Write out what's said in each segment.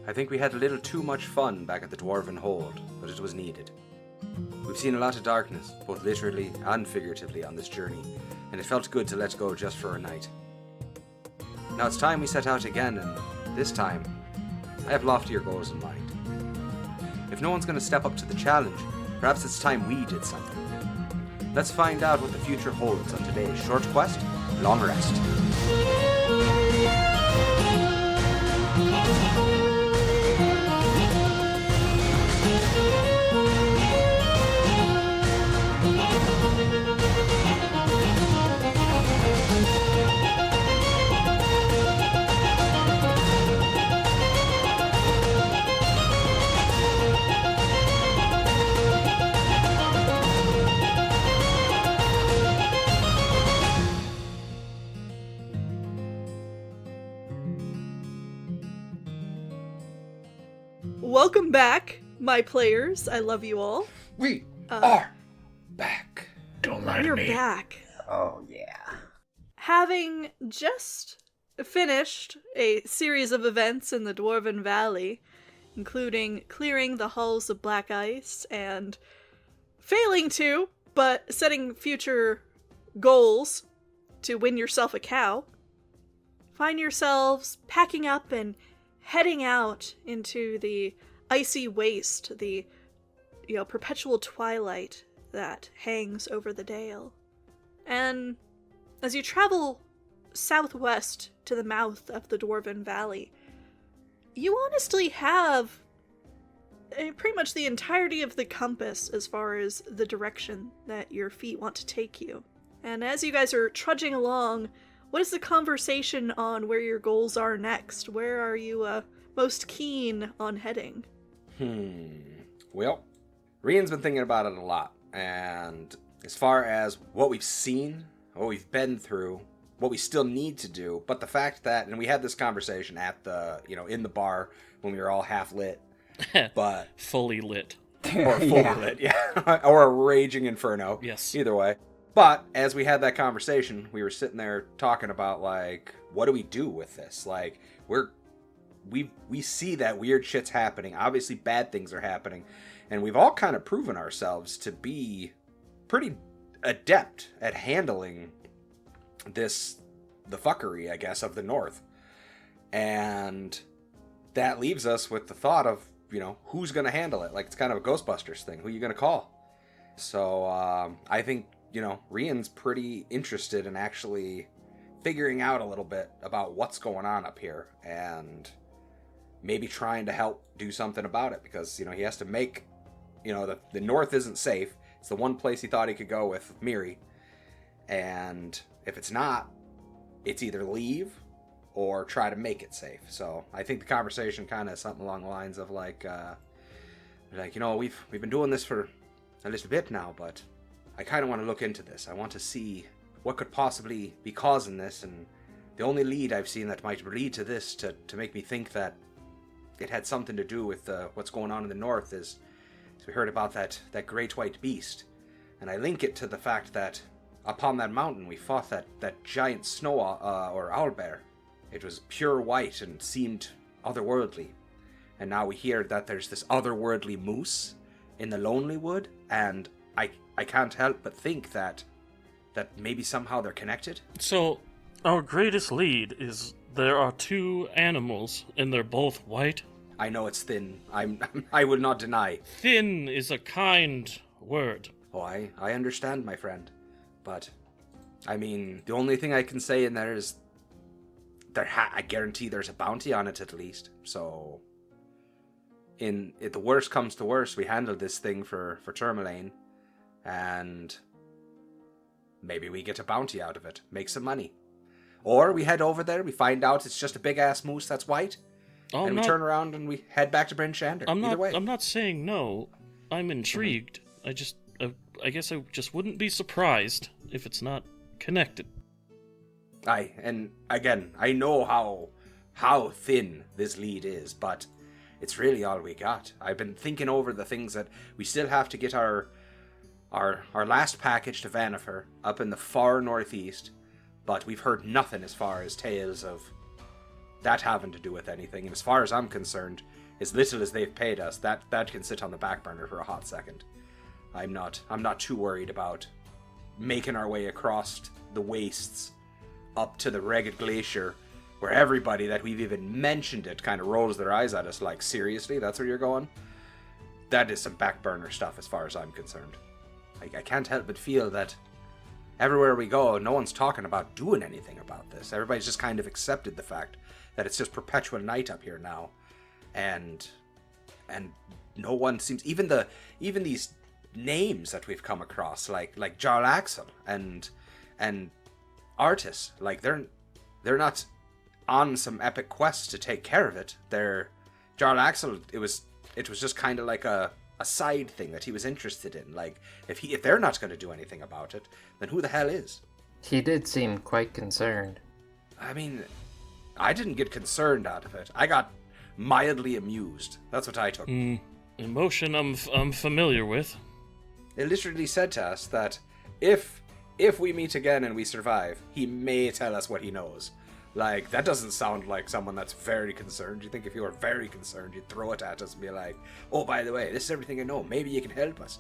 I think we had a little too much fun back at the Dwarven Hold, but it was needed. We've seen a lot of darkness, both literally and figuratively, on this journey, and it felt good to let go just for a night. Now it's time we set out again, and this time, I have loftier goals in mind. If no one's going to step up to the challenge, perhaps it's time we did something. Let's find out what the future holds on today's short quest, Long Rest. Welcome back, my players. I love you all. We are back. Don't lie to We're me. back. Oh, yeah. Having just finished a series of events in the Dwarven Valley, including clearing the hulls of black ice and failing to, but setting future goals to win yourself a cow, find yourselves packing up and heading out into the icy waste, the perpetual twilight that hangs over the dale. And as you travel southwest to the mouth of the Dwarven Valley, you honestly have pretty much the entirety of the compass as far as the direction that your feet want to take you. And as you guys are trudging along, what is the conversation on where your goals are next? Where are you most keen on heading? Well, Rian's been thinking about it a lot, and as far as what we've seen, what we've been through, what we still need to do, but the fact that, and we had this conversation at the, in the bar when we were all half lit, but... Fully lit. Or fully lit, yeah. Or a raging inferno. Yes. Either way. But as we had that conversation, we were sitting there talking about, what do we do with this? We see that weird shit's happening. Obviously, bad things are happening. And we've all kind of proven ourselves to be pretty adept at handling the fuckery, I guess, of the North. And that leaves us with the thought of, who's going to handle it? It's kind of a Ghostbusters thing. Who are you going to call? So I think, Rian's pretty interested in actually figuring out a little bit about what's going on up here and maybe trying to help do something about it, because, he has to make, the North isn't safe. It's the one place he thought he could go with Miri. And if it's not, it's either leave or try to make it safe. So I think the conversation kind of something along the lines of we've been doing this for a little bit now, but I kind of want to look into this. I want to see what could possibly be causing this, and the only lead I've seen that might lead to this to make me think that it had something to do with what's going on in the North is we heard about that great white beast, and I link it to the fact that upon that mountain we fought that giant snow or owlbear. It was pure white and seemed otherworldly, and now we hear that there's this otherworldly moose in the Lonely Wood, and I can't help but think that maybe somehow they're connected. So, our greatest lead is there are two animals, and they're both white. I know it's thin. I will not deny. Thin is a kind word. Oh, I understand, my friend. But, the only thing I can say in there is I guarantee there's a bounty on it at least. So, if the worst comes to worst, we handle this thing for Tourmaline, and maybe we get a bounty out of it, make some money. Or we head over there, we find out it's just a big-ass moose that's white, and we turn around and we head back to Bryn Shander. Either way. I'm not saying no. I'm intrigued. I guess I just wouldn't be surprised if it's not connected. Aye, and again, I know how thin this lead is, but it's really all we got. I've been thinking over the things that we still have to get our last package to Vanifer up in the far northeast, but we've heard nothing as far as tales of that having to do with anything. And as far as I'm concerned, as little as they've paid us, that can sit on the back burner for a hot second. I'm not too worried about making our way across the wastes up to the Ragged Glacier, where everybody that we've even mentioned it kind of rolls their eyes at us like, seriously, that's where you're going? That is some back burner stuff as far as I'm concerned. I can't help but feel that everywhere we go, no one's talking about doing anything about this. Everybody's just kind of accepted the fact that it's just perpetual night up here now. And no one seems, even these names that we've come across, like Jarl Axel and Artis, like they're not on some epic quest to take care of it. Jarl Axel, it was just kind of like a side thing that he was interested in. Like, if they're not going to do anything about it, then who the hell is? He did seem quite concerned. I mean, I didn't get concerned out of it. I got mildly amused. That's what I took. Emotion I'm familiar with. It literally said to us that if we meet again and we survive, he may tell us what he knows. Like, that doesn't sound like someone that's very concerned. You think if you were very concerned, you'd throw it at us and be like, oh, by the way, this is everything I know. Maybe you can help us.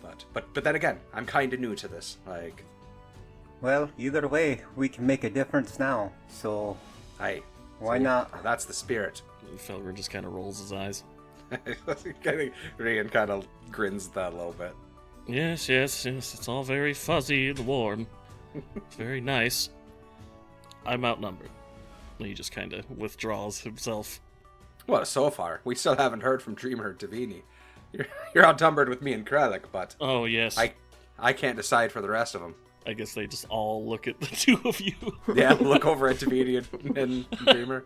But then again, I'm kind of new to this. Like, Well, either way, we can make a difference now. So, why not? That's the spirit. Felger just kind of rolls his eyes. Rian kind of grins at that a little bit. Yes, it's all very fuzzy and warm. It's very nice. I'm outnumbered. He just kind of withdraws himself. Well, so far, we still haven't heard from Dreamer or Davini. You're outnumbered with me and Kralik, but... Oh, yes. I can't decide for the rest of them. I guess they just all look at the two of you. Yeah, look over at Davini and Dreamer.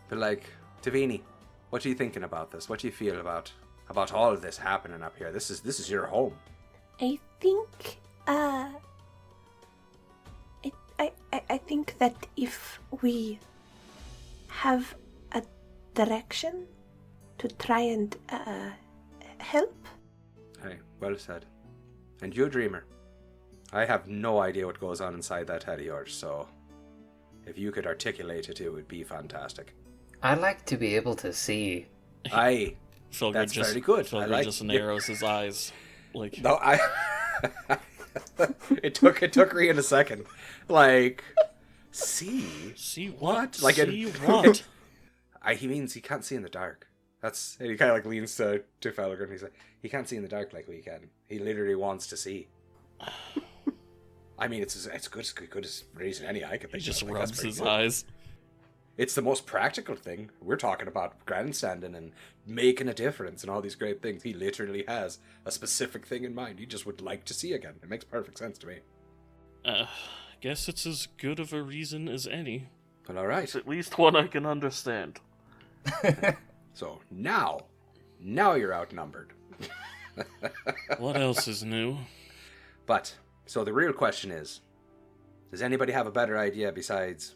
But like, Davini, what are you thinking about this? What do you feel about all of this happening up here? This is your home. I think, I think that if we have a direction to try and help. Hey, well said. And you, Dreamer, I have no idea what goes on inside that head of yours, so if you could articulate it, it would be fantastic. I like to be able to see. That's very good. Felger just narrows his eyes. Like, no, it took Rian a second. Like, see what? Like, see what? He means he can't see in the dark. And he kind of like leans to Felger and he's like, he can't see in the dark like we can. He literally wants to see. I mean, it's good as raising any eye can think. He just of. rubs his eyes. It's the most practical thing. We're talking about grandstanding and making a difference and all these great things. He literally has a specific thing in mind. He just would like to see again. It makes perfect sense to me. Guess it's as good of a reason as any. Well, all right. It's at least one I can understand. So now you're outnumbered. What else is new? But, so the real question is, does anybody have a better idea besides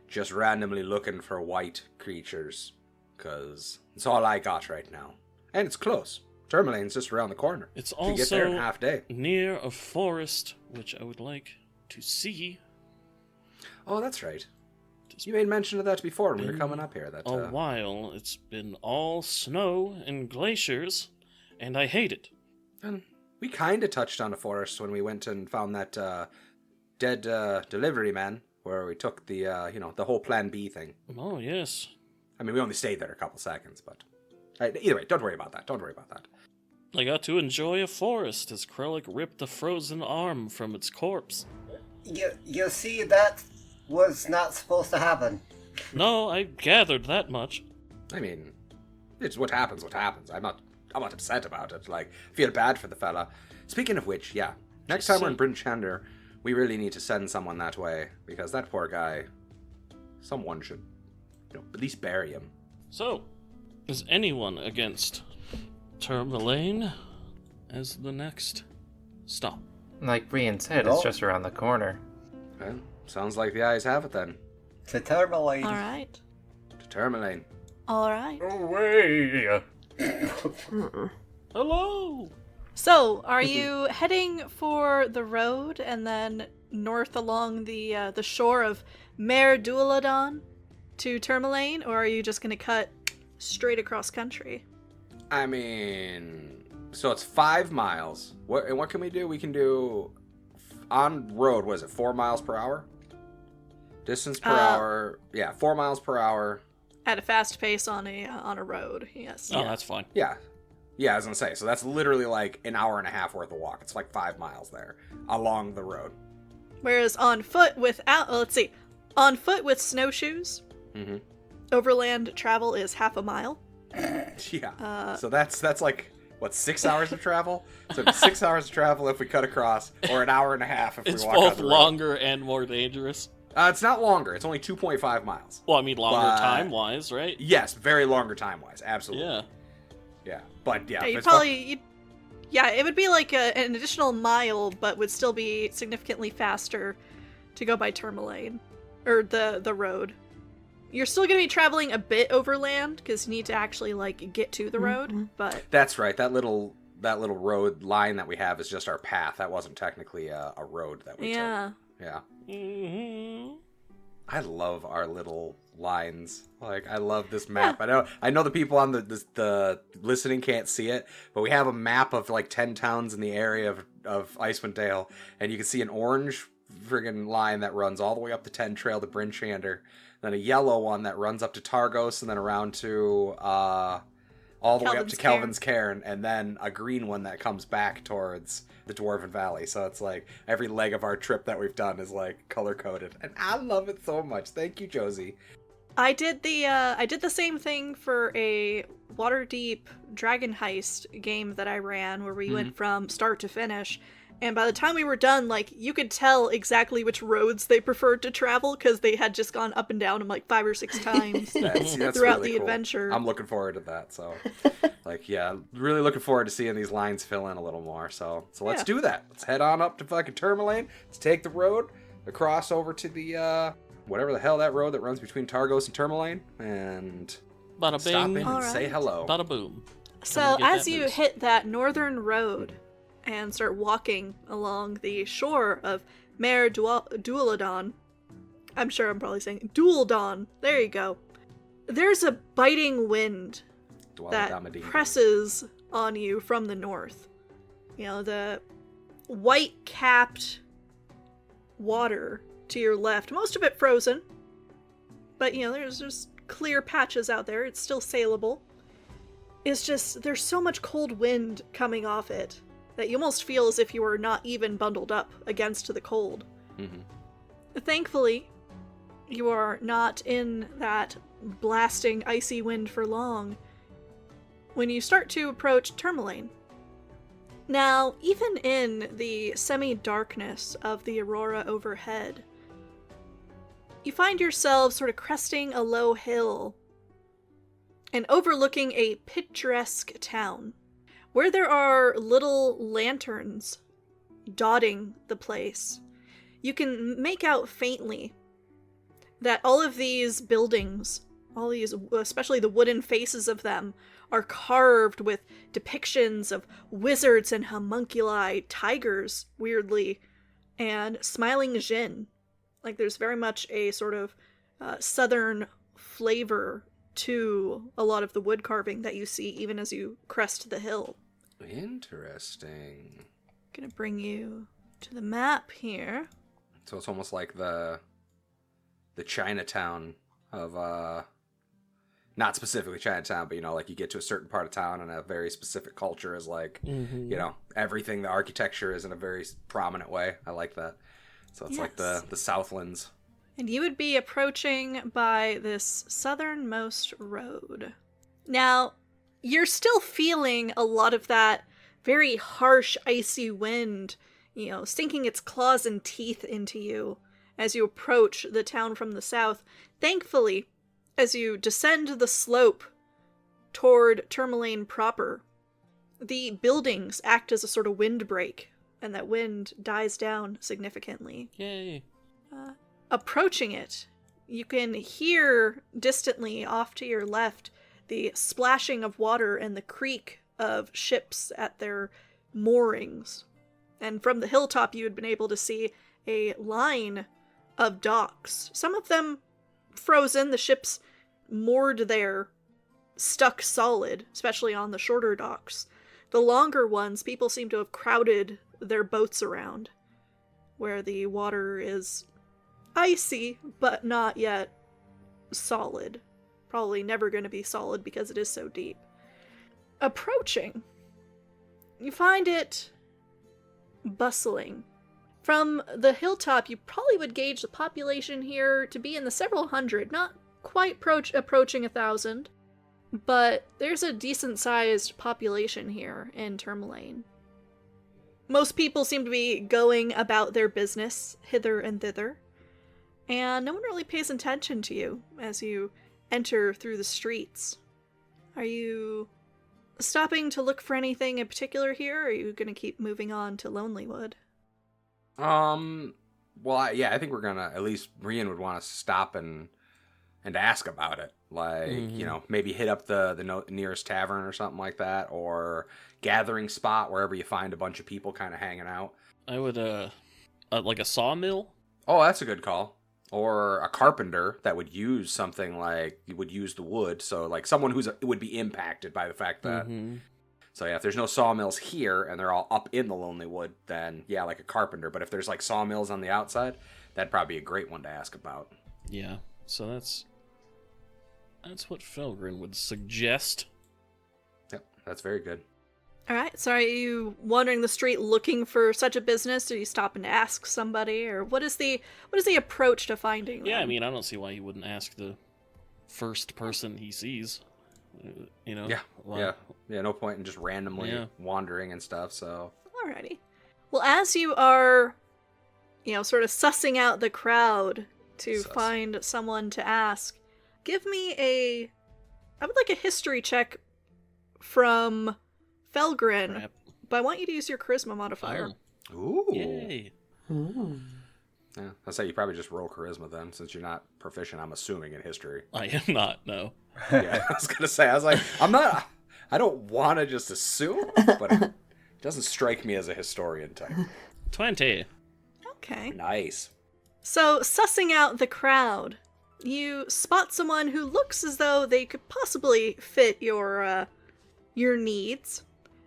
just randomly looking for white creatures? Because it's all I got right now. And it's close. Tourmaline's just around the corner. It's you get there in also half day. near a forest, which I would like to see. Oh, that's right. You made mention of that before when we were coming up here. A while. It's been all snow and glaciers, and I hate it. And we kind of touched on a forest when we went and found that dead delivery man, where we took the the whole Plan B thing. Oh, yes. I mean, we only stayed there a couple seconds, but either way, don't worry about that. I got to enjoy a forest as Krellick ripped a frozen arm from its corpse. You see, that was not supposed to happen. No, I gathered that much. I mean, it's what happens. I'm not upset about it. Like, feel bad for the fella. Speaking of which, yeah, next time we're in Bryn Shander, we really need to send someone that way, because that poor guy, someone should, at least bury him. So, is anyone against Tourmaline as the next stop? Like Brian said, it's just around the corner. Well, sounds like the eyes have it then. To Tourmaline. All right. To Tourmaline. All right. Away! Hello! So, are you heading for the road and then north along the shore of Mare Duladon? to Tourmaline, or are you just going to cut straight across country? I mean, so it's 5 miles. What can we do? We can do on road. What is it? 4 miles per hour. Distance per hour. Yeah, 4 miles per hour. At a fast pace on a road. Yes. Oh, that's fine. Yeah. Yeah, I was gonna say. So that's literally like an hour and a half worth of walk. It's like 5 miles there along the road. Whereas on foot without, on foot with snowshoes, overland travel is half a mile. Yeah. So that's like, what, 6 hours of travel? So it'd be 6 hours of travel if we cut across, or an hour and a half if we walk on the road. It's both longer and more dangerous. It's not longer. It's only 2.5 miles. Well, I mean, longer time-wise, right? Yes, very longer time-wise. Absolutely. Yeah. Yeah. But, yeah. It would be like an additional mile, but would still be significantly faster to go by Tourmaline. Or the road. You're still going to be traveling a bit overland, because you need to actually, like, get to the road, but... That's right. That little road line that we have is just our path. That wasn't technically a road that we took. Yeah. Mm-hmm. I love our little lines. Like, I love this map. I know the people on the listening can't see it, but we have a map of like 10 towns in the area of Icewind Dale, and you can see an orange friggin' line that runs all the way up the 10 Trail to Bryn Shander, then a yellow one that runs up to Targos, and then around to all the way up to Kelvin's Cairn, and then a green one that comes back towards the Dwarven Valley. So it's like every leg of our trip that we've done is like color-coded, and I love it so much. Thank you, Josie. I did the same thing for a Waterdeep Dragon Heist game that I ran, where we went from start to finish. And by the time we were done, like, you could tell exactly which roads they preferred to travel, because they had just gone up and down them like 5 or 6 times that's throughout really the cool. adventure. I'm looking forward to that. So, like, yeah, really looking forward to seeing these lines fill in a little more. So let's do that. Let's head on up to fucking Tourmaline. Let's take the road across over to the whatever the hell that road that runs between Targos and Tourmaline, and Bada stop bing. in and say hello. Bada boom. So as you hit that northern road and start walking along the shore of Mare Dualadon, I'm sure I'm probably saying Dualdon, there you go. There's a biting wind that presses on you from the north. You know, the white-capped water to your left, most of it frozen, but, you know, there's just clear patches out there. It's still sailable. It's just, there's so much cold wind coming off it that you almost feel as if you were not even bundled up against the cold. Thankfully, you are not in that blasting icy wind for long when you start to approach Tourmaline. Now, even in the semi-darkness of the aurora overhead, you find yourself sort of cresting a low hill and overlooking a picturesque town, where there are little lanterns dotting the place. You can make out faintly that all of these buildings, all these, especially the wooden faces of them, are carved with depictions of wizards and homunculi, tigers, weirdly, and smiling Jinn. Like, there's very much a sort of southern flavor to a lot of the wood carving that you see even as you crest the hill. Interesting. Gonna bring you to the map here. So it's almost like the Chinatown of not specifically Chinatown, but, you know, like, you get to a certain part of town and a very specific culture is like, you know, everything, the architecture is in a very prominent way. I like that. So it's like the Southlands. And you would be approaching by this southernmost road. Now, you're still feeling a lot of that very harsh, icy wind, you know, sinking its claws and teeth into you as you approach the town from the south. Thankfully, as you descend the slope toward Tourmaline proper, the buildings act as a sort of windbreak, and that wind dies down significantly. Yay. Approaching it, you can hear distantly off to your left the splashing of water and the creak of ships at their moorings. And from the hilltop you had been able to see a line of docks, some of them frozen. The ship's moored there, stuck solid, especially on the shorter docks. The longer ones, people seem to have crowded their boats around, where the water is icy, but not yet solid. Probably never going to be solid because it is so deep. Approaching, you find it bustling. From the hilltop, you probably would gauge the population here to be in the several hundred, not quite approaching 1,000, but there's a decent-sized population here in Tourmaline. Most people seem to be going about their business hither and thither, and no one really pays attention to you as you enter through the streets. Are you stopping to look for anything in particular here, or are you going to keep moving on to Lonelywood? Well, I think we're gonna, at least Brian would want to stop and ask about it. Like, you know, maybe hit up the nearest tavern or something like that, or gathering spot wherever you find a bunch of people kind of hanging out. I would, like a sawmill? Oh, that's a good call. Or a carpenter that would use something like, would use the wood. So, like, someone would be impacted by the fact that... So, yeah, if there's no sawmills here and they're all up in the Lonelywood, then, yeah, like a carpenter. But if there's, like, sawmills on the outside, that'd probably be a great one to ask about. Yeah, so that's what Felgren would suggest. Yep, that's very good. Alright, so are you wandering the street looking for such a business? Do you stop and ask somebody? Or what is the approach to finding them? Yeah, I mean, I don't see why he wouldn't ask the first person he sees. You know? Yeah, no point in just randomly wandering and stuff, so... Alrighty. Well, as you are, sort of sussing out the crowd to find someone to ask, give me I would like a history check from Felgren, Crap. but I want you to use your charisma modifier. Oh. Ooh. Yay. Ooh. Yeah, I'll say you probably just roll charisma then, since you're not proficient, I'm assuming, in history. I am not, no. Yeah, I was gonna say, I was like, I don't want to just assume, but it doesn't strike me as a historian type. 20. Okay. Nice. So, sussing out the crowd, you spot someone who looks as though they could possibly fit your needs.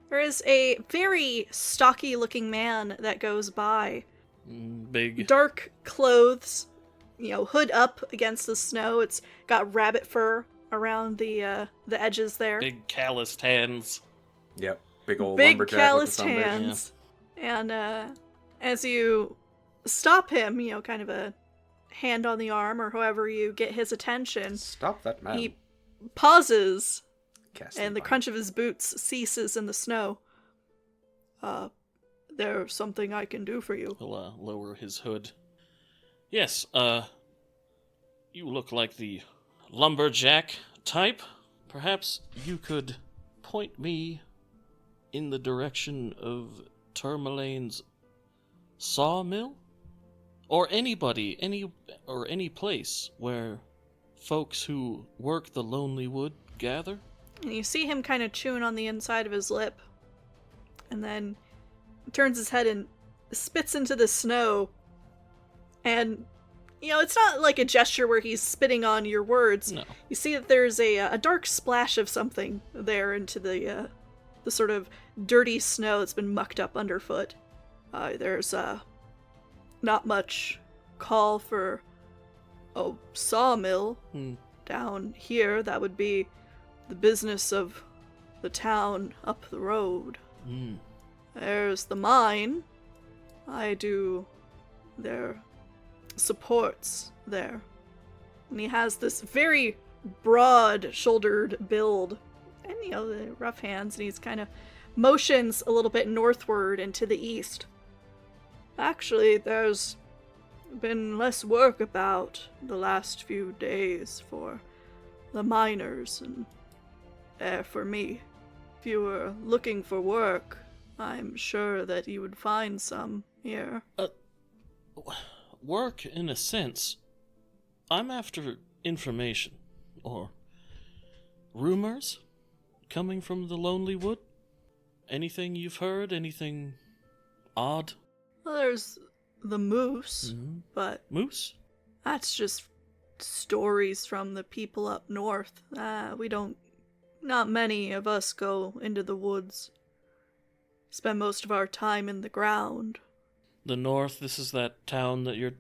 There is a very stocky-looking man that goes by. Big. Dark clothes, hood up against the snow. It's got rabbit fur around the edges there. Big calloused hands. Yep. Big old Big lumberjack calloused with the hands. Yeah. And as you stop him, kind of a hand on the arm or however you get his attention. Stop that man. He pauses, Cast and the crunch of his boots ceases in the snow. There's something I can do for you. He'll lower his hood. Yes, you look like the lumberjack type. Perhaps you could point me in the direction of Tourmaline's sawmill? Or any place where folks who work the Lonelywood gather? And you see him kind of chewing on the inside of his lip. And then turns his head and spits into the snow. And, it's not like a gesture where he's spitting on your words. No. You see that there's a dark splash of something there into the sort of dirty snow that's been mucked up underfoot. There's not much call for a sawmill down here. That would be the business of the town up the road. There's the mine. I do their supports there. And he has this very broad-shouldered build. And, the rough hands, and he's kind of motions a little bit northward and to the east. Actually, there's been less work about the last few days for the miners and for me. If you were looking for work, I'm sure that you would find some here. Work, in a sense. I'm after information. Or rumors coming from the Lonelywood. Anything you've heard? Anything odd? Well, there's the moose, but... Moose? That's just stories from the people up north. Not many of us go into the woods. Spend most of our time in the ground. The north, this is that town that you're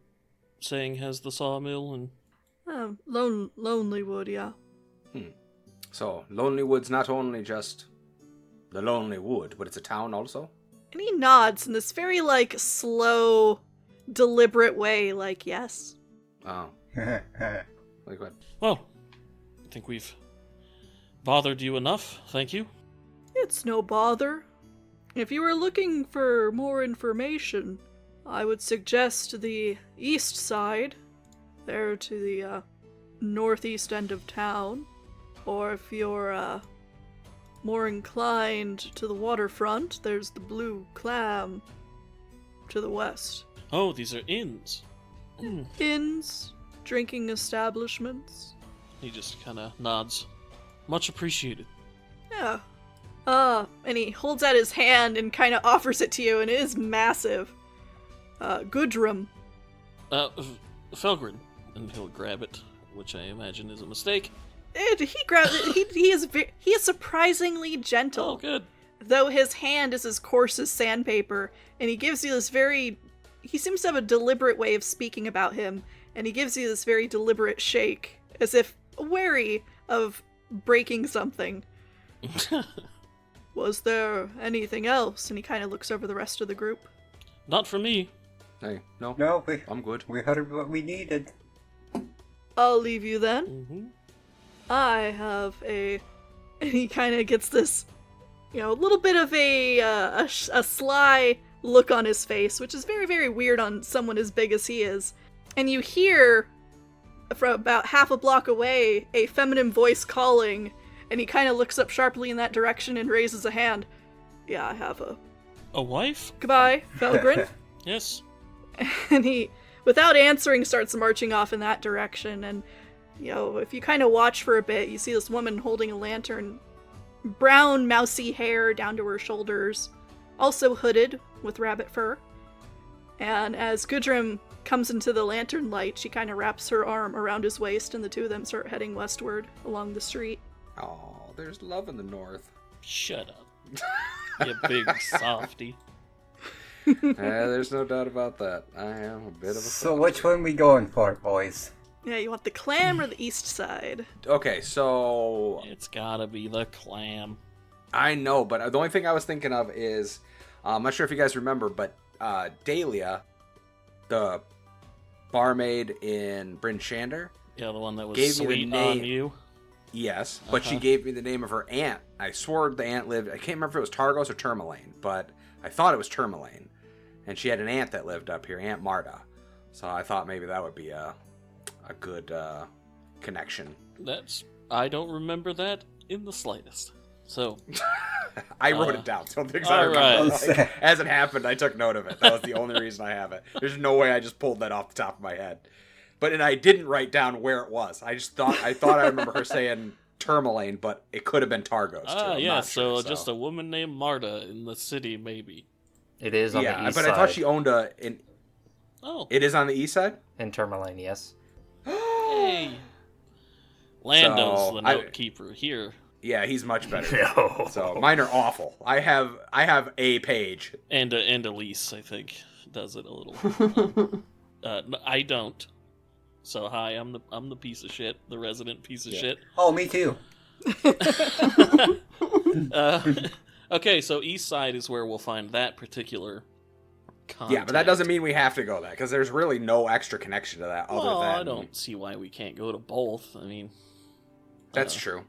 saying has the sawmill and... Lonely Wood, yeah. So, Lonely Wood's not only just the Lonely Wood, but it's a town also? And he nods in this very, slow, deliberate way, yes. Oh. Like what? Well, I think we've bothered you enough, thank you. It's no bother. If you were looking for more information, I would suggest the east side, there to the northeast end of town. Or if you're more inclined to the waterfront, there's the Blue Clam to the west. Oh, these are inns. Inns, drinking establishments. He just kind of nods. Much appreciated. Yeah. And he holds out his hand and kind of offers it to you, and it is massive. Gudrum. Felgren. And he'll grab it, which I imagine is a mistake. He grabs it. He is surprisingly gentle. Oh, good. Though his hand is as coarse as sandpaper, and he gives you this he seems to have a deliberate way of speaking about him, and he gives you this very deliberate shake, as if wary of breaking something. Was there anything else? And he kind of looks over the rest of the group. Not for me. Hey, no. No, I'm good. We heard what we needed. I'll leave you then. Mm-hmm. I have and he kind of gets this, a little bit of a sly look on his face, which is very, very weird on someone as big as he is. And you hear, from about half a block away, a feminine voice calling, and he kind of looks up sharply in that direction and raises a hand. Yeah, I have a wife? Goodbye, Felgren. Yes. And he, without answering, starts marching off in that direction, and if you kind of watch for a bit, you see this woman holding a lantern, brown, mousy hair down to her shoulders, also hooded with rabbit fur. And as Gudrum comes into the lantern light, she kind of wraps her arm around his waist, and the two of them start heading westward along the street. Oh, there's love in the north. Shut up. You big softy. There's no doubt about that. I am a bit of a So which one we going for, boys? Yeah, you want the clam or the east side? Okay, so... It's gotta be the clam. I know, but the only thing I was thinking of is... I'm not sure if you guys remember, but Dahlia, the barmaid in Bryn Shander... Yeah, the one that was gave me the sweet name. on you. Yes, but she gave me the name of her aunt. I swore the aunt lived... I can't remember if it was Targos or Tourmaline, but I thought it was Tourmaline. And she had an aunt that lived up here, Aunt Marta. So I thought maybe that would be a good connection. I don't remember that in the slightest. So... I wrote it down, so things I all remember. right. As it happened, I took note of it. That was the only reason I have it. There's no way I just pulled that off the top of my head. And I didn't write down where it was. I thought I remember her saying Tourmaline, but it could have been Targos too. I'm yeah, not so sure, just a woman named Marta in the city, maybe. It is on the east but side. I thought she owned Oh. It is on the east side? In Tourmaline, yes. Hey. Lando's So, the note keeper here. Yeah, he's much better. No. So mine are awful. I have a page. And Elise, I think, does it a little. I don't. So hi, I'm the piece of shit, the resident piece of shit. Oh, me too. Okay, so east side is where we'll find that particular contact. Yeah, but that doesn't mean we have to go there, because there's really no extra connection to that other Well, than... I don't see why we can't go to both. I mean... That's true.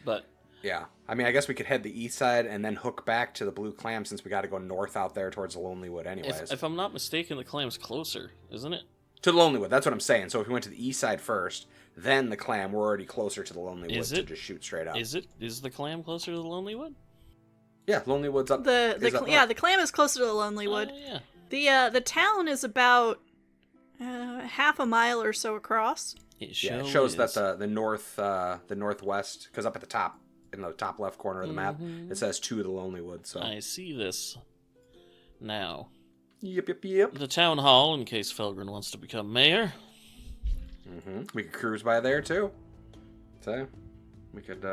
But... Yeah. I mean, I guess we could head the east side and then hook back to the Blue Clam, since we got to go north out there towards the Lonely Wood anyways. If I'm not mistaken, the clam's closer, isn't it? To the Lonely Wood, that's what I'm saying. So if we went to the east side first, then the Clam, we're already closer to the Lonely Wood to just shoot straight up. Is the clam closer to the Lonely Wood? Yeah, Lonely Wood's up. The clam is closer to the Lonely Wood. Yeah. The town is about half a mile or so across. It shows that the northwest, because up at the top, in the top left corner of the map, it says to the Lonely Wood. So I see this now. Yep. The town hall, in case Felgren wants to become mayor. We could cruise by there too. So we could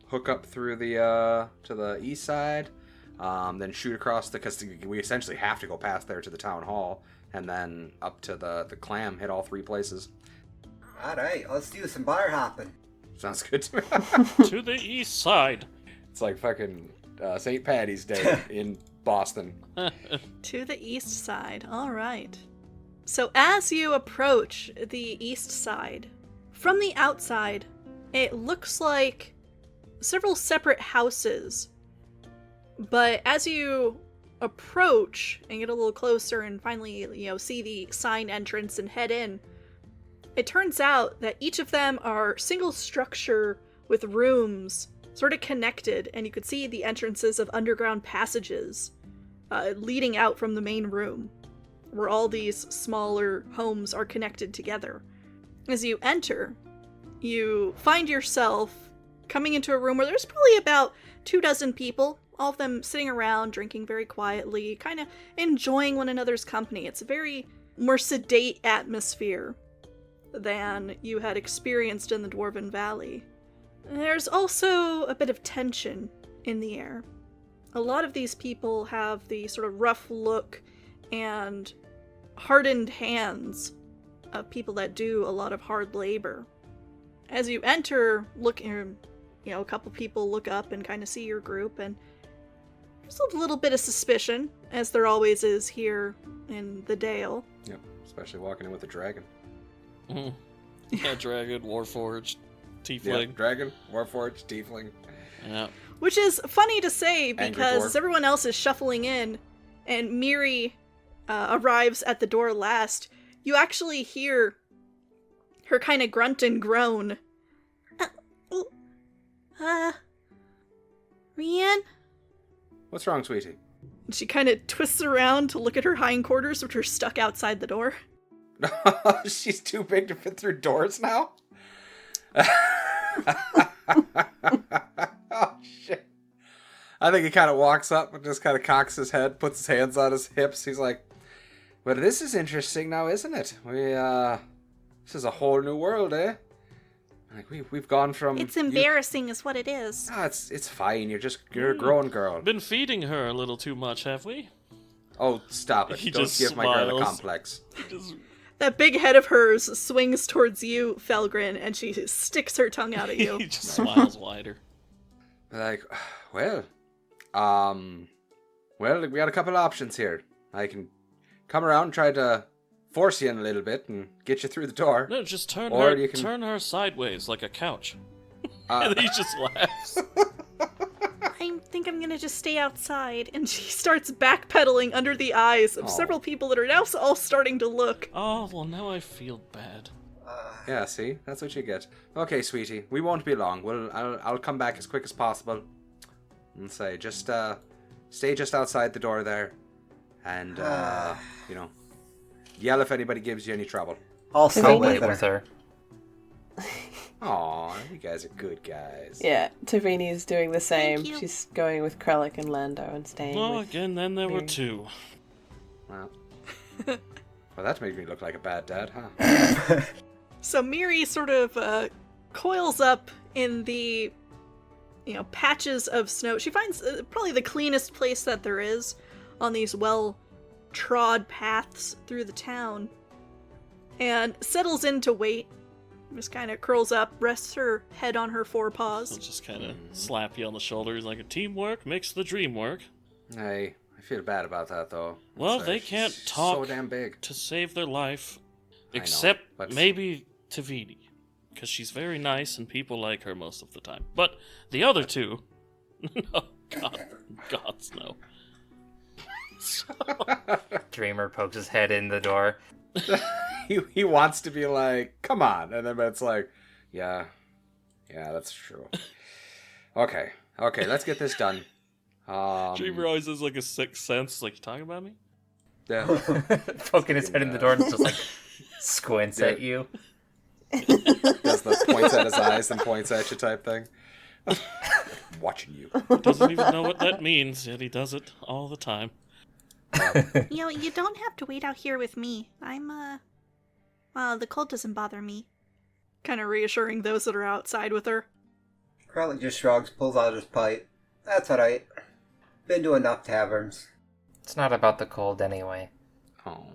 hook up through the to the east side, then shoot across because we essentially have to go past there to the town hall, and then up to the clam. Hit all 3 places. All right, let's do some bar hopping. Sounds good to me. To the east side. It's like fucking St. Paddy's Day in Boston. To the east side. All right. So as you approach the east side, from the outside, it looks like several separate houses. But as you approach and get a little closer and finally, see the sign entrance and head in, it turns out that each of them are single structure with rooms sort of connected, and you could see the entrances of underground passages leading out from the main room, where all these smaller homes are connected together. As you enter, you find yourself coming into a room where there's probably about 24 people, all of them sitting around, drinking very quietly, kind of enjoying one another's company. It's a very more sedate atmosphere than you had experienced in the Dwarven Valley. There's also a bit of tension in the air. A lot of these people have the sort of rough look and hardened hands of people that do a lot of hard labor. As you enter, a couple people look up and kind of see your group, and there's a little bit of suspicion, as there always is here in the Dale. Yep, especially walking in with a dragon. Yeah, dragon, warforged, tiefling. Yep, dragon, warforged, tiefling. Yeah. Which is funny to say because dwarf. as everyone else is shuffling in and Miri arrives at the door last, you actually hear her kind of grunt and groan. Rian? What's wrong, sweetie? She kind of twists around to look at her hindquarters, which are stuck outside the door. She's too big to fit through doors now? Oh, shit. I think he kind of walks up and just kind of cocks his head, puts his hands on his hips. He's like, well, this is interesting now, isn't it? This is a whole new world, eh? Like, we've gone from... It's embarrassing is what it is. No, it's fine. You're a grown girl. Been feeding her a little too much, have we? Oh, stop it. He Don't just give my girl a smiles. complex. That big head of hers swings towards you, Felgrin, and she sticks her tongue out at you. He just smiles wider. Like, well, we got a couple options here. I can come around and try to force you in a little bit and get you through the door. No, just turn Or her you can- turn her sideways like a couch. And then he just laughs. I think I'm gonna just stay outside. And she starts backpedaling under the eyes of several people that are now all starting to look. Oh, well, now I feel bad. Yeah, see? That's what you get. Okay, sweetie. We won't be long. I'll come back as quick as possible. And say, just, stay just outside the door there. And, yell if anybody gives you any trouble. I'll I'll wait wait with her. Aw, you guys are good guys. Yeah, Tavini is doing the same. Thank you. She's going with Krellick and Lando and staying Well, with... again, then there were Miri. 2. Well, that made me look like a bad dad, huh? So Miri sort of coils up in the, patches of snow. She finds probably the cleanest place that there is on these well-trod paths through the town. And settles in to wait. Just kind of curls up, rests her head on her forepaws. He'll just kind of slap you on the shoulder. He's like, teamwork makes the dream work. I feel bad about that, though. Well, It's, they can't talk so damn big. to save their life. I know, Except but- maybe Tavini. Because she's very nice and people like her most of the time. But the other 2... No, gods, no. Dreamer pokes his head in the door. He wants to be like, come on, and then but it's like, yeah, that's true. Okay, let's get this done. Dreamer always has like a sixth sense. Like, you talking about me? Yeah. Poking his head in the door and just like squints Yeah. at you. Does the points at his eyes and points at you type thing. Watching you. Doesn't even know what that means, yet he does it all the time. You don't have to wait out here with me. I'm, the cold doesn't bother me. kind of reassuring those that are outside with her. Kralik just shrugs, pulls out his pipe. That's alright. Been to enough taverns. It's not about the cold anyway. Oh,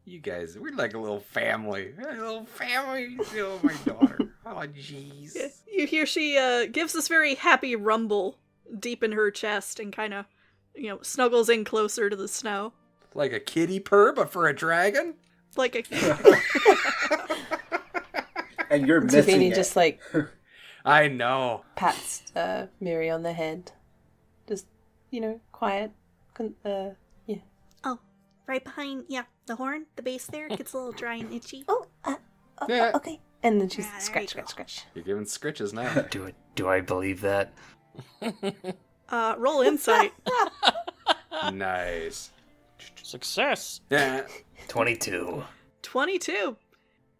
you guys, we're like a little family. A little family. Oh, my daughter. Oh, jeez. You hear she gives this very happy rumble deep in her chest and kind of, snuggles in closer to the snow. Like a kitty purr, but for a dragon? Like a... And you're missing Tavini it. just I know. pats Miri on the head. Just, quiet. Yeah. Oh, right behind, the horn, the base there, gets a little dry and itchy. Oh, Yeah. okay. And then she's Yeah, there you scratch, go. scratch, scratch. You're giving scritches now. Do I believe that? roll insight. Nice. Success. Yeah. 22. 22.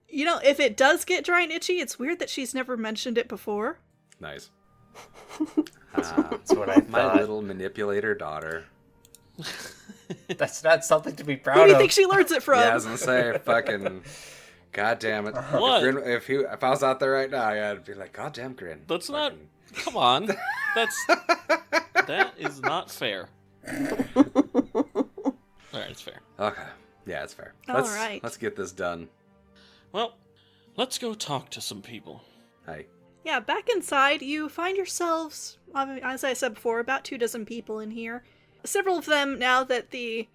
If it does get dry and itchy, it's weird that she's never mentioned it before. Nice. That's what I My thought. little manipulator daughter. That's not something to be proud Who do you of. think she learns it from? Yeah, I was gonna say, fucking... God damn it. What? If I was out there right now, I'd be like, God damn, Grin. That's not. Fucking- Come on. That is not fair. Alright, it's fair. Okay. Yeah, it's fair. All Let's, right. Let's get this done. Well, let's go talk to some people. Hey. Yeah, back inside, you find yourselves, as I said before, about 24 people in here. Several of them, now that the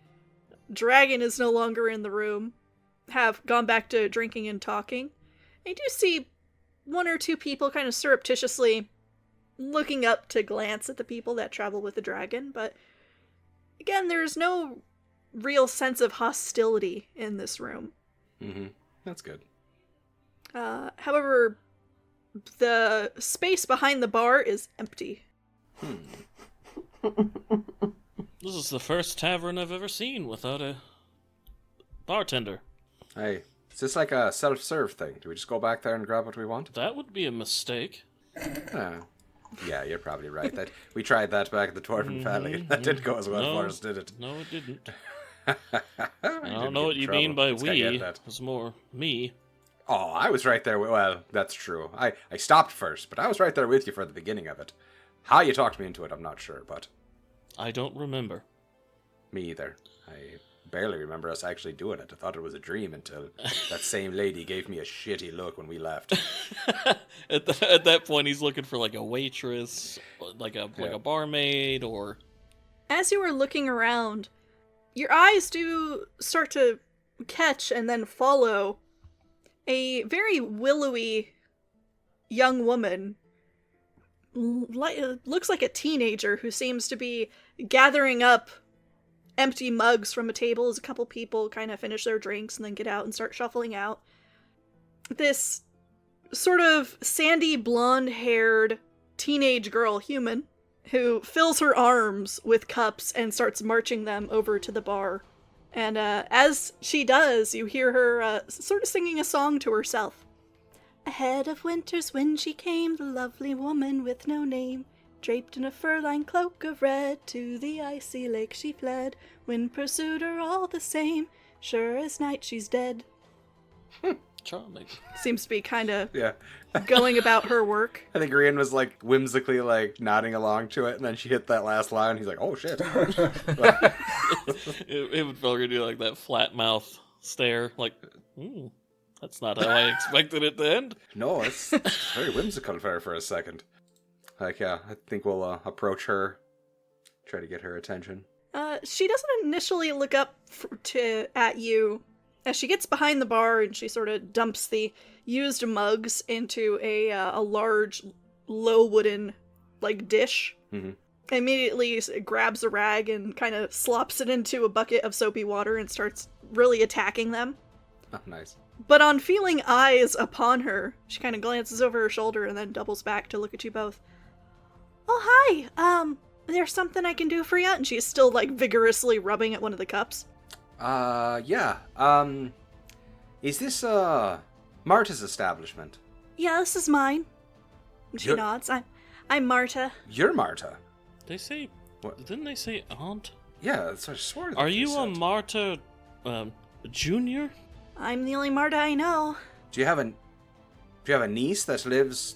dragon is no longer in the room, have gone back to drinking and talking. And you do see 1 or 2 people kind of surreptitiously looking up to glance at the people that travel with the dragon, but again, there's no real sense of hostility in this room. Mm-hmm. That's good. However, the space behind the bar is empty. This is the first tavern I've ever seen without a bartender. Hey. Is this like a self-serve thing? Do we just go back there and grab what we want? That would be a mistake. Yeah, you're probably right. That we tried that back at the Dwarven Valley. That didn't go as well No. for us, did it? No, it didn't. I I don't know what you mean by we. That. It's more me. Oh, I was right there. Well, that's true. I stopped first, but I was right there with you for the beginning of it. How you talked me into it, I'm not sure, but... I don't remember. Me either. I barely remember us actually doing it. I thought it was a dream until that same lady gave me a shitty look when we left. At that point, he's looking for like a waitress, like a barmaid, or... As you are looking around, your eyes do start to catch and then follow a very willowy young woman. Looks like a teenager who seems to be gathering up empty mugs from a table as a couple people kind of finish their drinks and then get out and start shuffling out. This sort of sandy blonde-haired teenage girl human who fills her arms with cups and starts marching them over to the bar. And as she does, you hear her sort of singing a song to herself. Ahead of winter's wind she came, the lovely woman with no name. Draped in a fur-lined cloak of red, to the icy lake she fled. Wind pursued her all the same, sure as night she's dead. Charming. Seems to be kind of Yeah. going about her work. I think Rian was like whimsically like nodding along to it, and then she hit that last line. He's like, "Oh shit!" It would probably do like that flat mouth stare, like, that's not how I expected it to end. No, it's very whimsical for a second. Like, yeah, I think we'll approach her, try to get her attention. She doesn't initially look up at you. As she gets behind the bar and she sort of dumps the used mugs into a large, low wooden, dish. Mm-hmm. Immediately grabs a rag and kind of slops it into a bucket of soapy water and starts really attacking them. Oh, nice. But on feeling eyes upon her, she kind of glances over her shoulder and then doubles back to look at you both. Oh, hi! There's something I can do for you? And she's still, vigorously rubbing at one of the cups. Yeah. Is this, Marta's establishment? Yeah, this is mine. And she You're- nods. I'm Marta. You're Marta. They say... What? Didn't they say aunt? Yeah, that's what I swore. that Are they you a said. Marta, Junior? I'm the only Marta I know. Do you have an... Do you have a niece that lives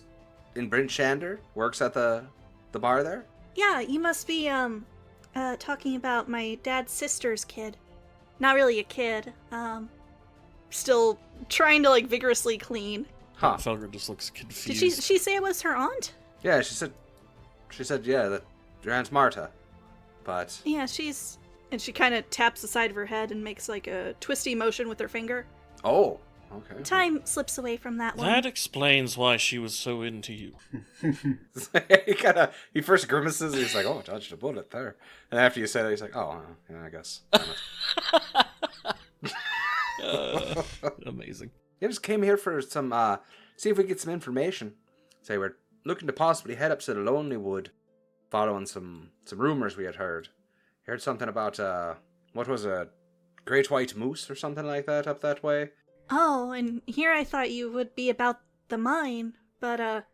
in Bryn Shander? Works at the bar there? Yeah, you must be, talking about my dad's sister's kid. Not really a kid. Still trying to, like, vigorously clean. Huh. Felger just looks confused. Did she say it was her aunt? Yeah, she said, yeah, that your aunt's Marta. But... Yeah, she's... And she kind of taps the side of her head and makes, like, a twisty motion with her finger. Oh, okay. Time slips away from that one. That explains why she was so into you. He first grimaces, and he's like, oh, dodged a bullet there. And after you said it, he's like, oh, yeah, I guess. Amazing. You just came here for some, see if we get some information. Say, we're looking to possibly head up to the Lonely Wood, following some rumors we had heard. You heard something about, what was a great white moose or something like that up that way? Oh, and here I thought you would be about the mine, but,